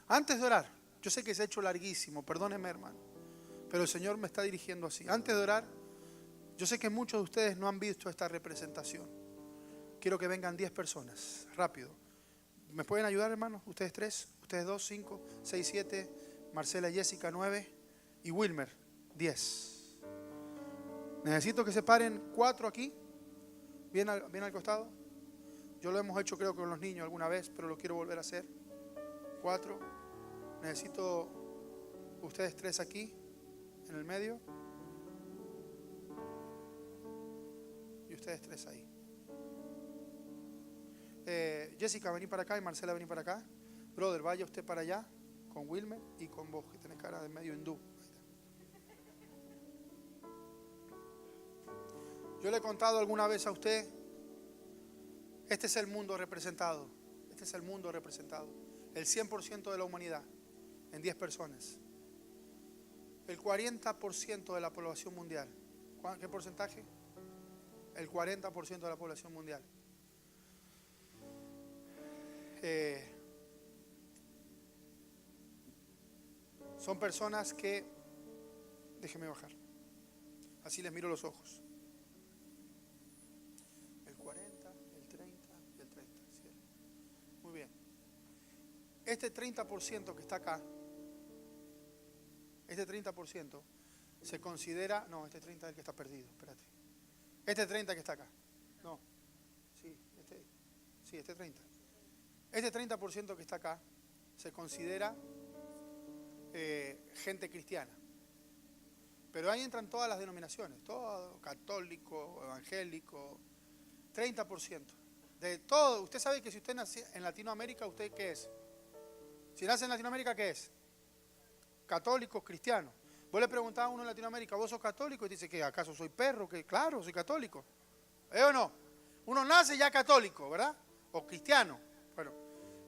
Antes de orar, yo sé que se ha hecho larguísimo, perdóneme hermano, pero el Señor me está dirigiendo así. Antes de orar, yo sé que muchos de ustedes no han visto esta representación. Quiero que vengan 10 personas, rápido. ¿Me pueden ayudar, hermanos? Ustedes 3, ustedes 2, 5, 6, 7, Marcela y Jessica 9 y Wilmer 10. Necesito que se paren 4 aquí, bien al costado. Yo lo hemos hecho creo que con los niños alguna vez, pero lo quiero volver a hacer. 4. Necesito ustedes 3 aquí, en el medio. Y ustedes 3 ahí. Jessica, vení para acá y Marcela, vení para acá. Brother, vaya usted para allá con Wilmer y con vos, que tenés cara de medio hindú. Yo le he contado alguna vez a usted, este es el mundo representado. Este es el mundo representado. El 100% de la humanidad en 10 personas. El 40% de la población mundial. ¿Qué porcentaje? El 40% de la población mundial. Son personas que, déjenme bajar, así les miro los ojos. El 40, el 30 y el 30. ¿Sí? Muy bien. Este 30% que está acá, este 30% se considera, no, este 30 es el que está perdido, espérate. Este 30 que está acá. No, este 30. Este 30% que está acá se considera gente cristiana. Pero ahí entran todas las denominaciones, todo, católico, evangélico, 30%. De todo, usted sabe que si usted nace en Latinoamérica, ¿usted qué es? Si nace en Latinoamérica, ¿qué es? Católico, cristiano. Vos le preguntás a uno en Latinoamérica, ¿vos sos católico? Y dice, ¿qué? ¿Acaso soy perro? Que claro, soy católico. ¿O no? Uno nace ya católico, ¿verdad? O cristiano. Bueno,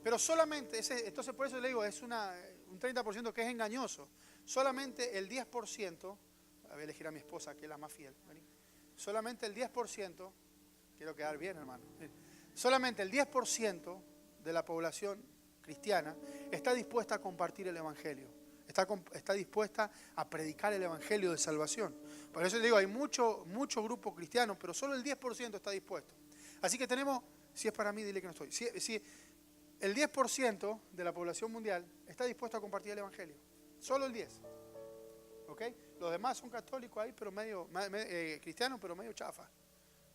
pero solamente, entonces por eso le digo, es un 30% que es engañoso. Solamente el 10%, voy a elegir a mi esposa, que es la más fiel. ¿Vení? Solamente el 10%, quiero quedar bien, hermano. Solamente el 10% de la población cristiana está dispuesta a compartir el evangelio. Está dispuesta a predicar el evangelio de salvación. Por eso le digo, hay mucho grupo cristiano, pero solo el 10% está dispuesto. Así que tenemos, si es para mí, dile que no estoy. Si el 10% de la población mundial está dispuesto a compartir el evangelio. Solo el 10%. ¿Ok? Los demás son católicos ahí, pero medio cristianos, pero medio chafa.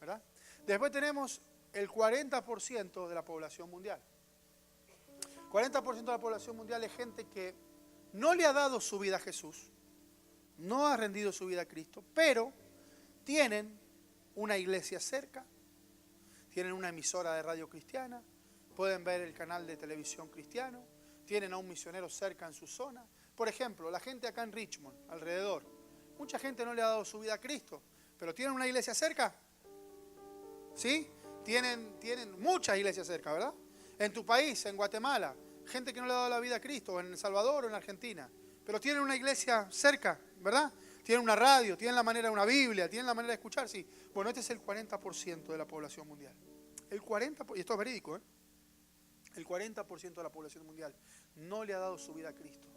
¿Verdad? Después tenemos el 40% de la población mundial. 40% de la población mundial es gente que no le ha dado su vida a Jesús, no ha rendido su vida a Cristo, pero tienen una iglesia cerca, tienen una emisora de radio cristiana, pueden ver el canal de televisión cristiano, tienen a un misionero cerca en su zona. Por ejemplo, la gente acá en Richmond, alrededor, mucha gente no le ha dado su vida a Cristo, pero tienen una iglesia cerca. ¿Sí? Tienen muchas iglesias cerca, ¿verdad? En tu país, en Guatemala, gente que no le ha dado la vida a Cristo, o en El Salvador o en Argentina, pero tienen una iglesia cerca, ¿verdad? Tienen una radio, tienen la manera de una Biblia, tienen la manera de escuchar, sí. Bueno, este es el 40% de la población mundial. El 40%, y esto es verídico, ¿eh? El 40% de la población mundial no le ha dado su vida a Cristo,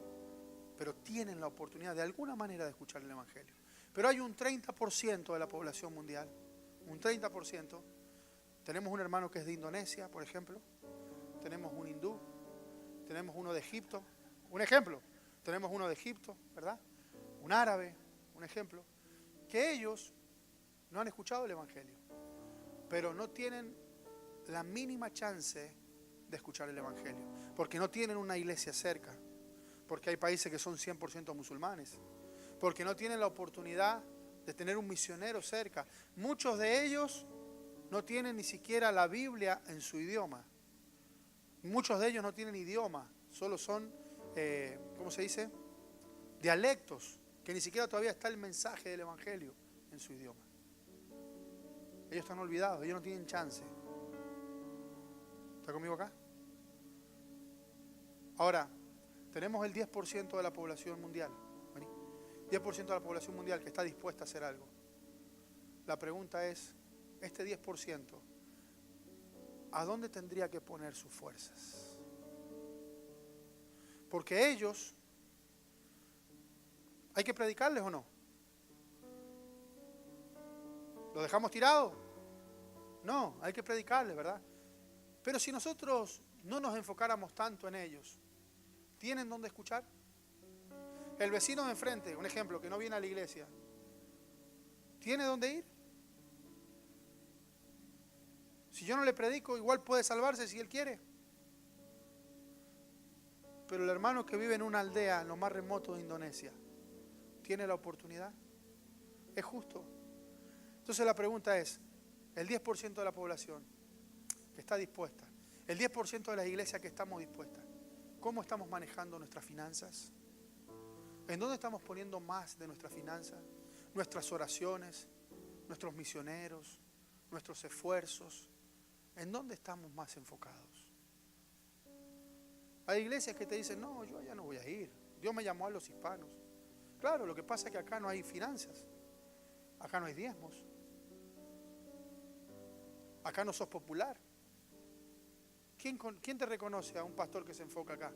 pero tienen la oportunidad de alguna manera de escuchar el evangelio. Pero hay un 30% de la población mundial, un 30%. Tenemos un hermano que es de Indonesia, por ejemplo. Tenemos un hindú. Tenemos uno de Egipto. Un ejemplo. Tenemos uno de Egipto, ¿verdad? Un árabe, un ejemplo. Que ellos no han escuchado el evangelio, pero no tienen la mínima chance de escuchar el evangelio, porque no tienen una iglesia cerca, porque hay países que son 100% musulmanes, porque no tienen la oportunidad de tener un misionero cerca. Muchos de ellos no tienen ni siquiera la Biblia en su idioma. Muchos de ellos no tienen idioma, solo son, ¿cómo se dice? Dialectos, que ni siquiera todavía está el mensaje del evangelio en su idioma. Ellos están olvidados, ellos no tienen chance. ¿Está conmigo acá? Ahora, tenemos el 10% de la población mundial. 10% de la población mundial que está dispuesta a hacer algo. La pregunta es, este 10%, ¿a dónde tendría que poner sus fuerzas? Porque ellos, ¿hay que predicarles o no? ¿Los dejamos tirados? No, hay que predicarles, ¿verdad? Pero si nosotros no nos enfocáramos tanto en ellos, ¿tienen dónde escuchar? El vecino de enfrente, un ejemplo, que no viene a la iglesia, ¿tiene dónde ir? Si yo no le predico, igual puede salvarse si él quiere. Pero el hermano que vive en una aldea en lo más remoto de Indonesia, ¿tiene la oportunidad? ¿Es justo? Entonces la pregunta es, el 10% de la población que está dispuesta, el 10% de las iglesias que estamos dispuestas, ¿cómo estamos manejando nuestras finanzas? ¿En dónde estamos poniendo más de nuestras finanzas? Nuestras oraciones, nuestros misioneros, nuestros esfuerzos. ¿En dónde estamos más enfocados? Hay iglesias que te dicen, no, yo allá no voy a ir. Dios me llamó a los hispanos. Claro, lo que pasa es que acá no hay finanzas. Acá no hay diezmos. Acá no sos popular. ¿Quién te reconoce a un pastor que se enfoca acá?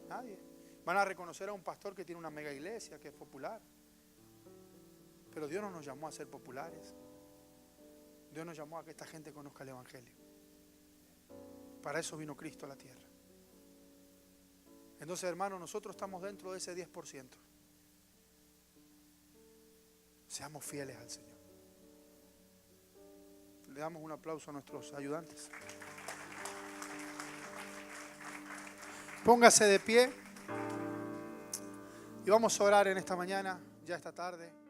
Nadie. Van a reconocer a un pastor que tiene una mega iglesia, que es popular. Pero Dios no nos llamó a ser populares. Dios nos llamó a que esta gente conozca el evangelio. Para eso vino Cristo a la tierra. Entonces, hermanos, nosotros estamos dentro de ese 10%. Seamos fieles al Señor. Le damos un aplauso a nuestros ayudantes. Póngase de pie y vamos a orar en esta mañana, ya esta tarde.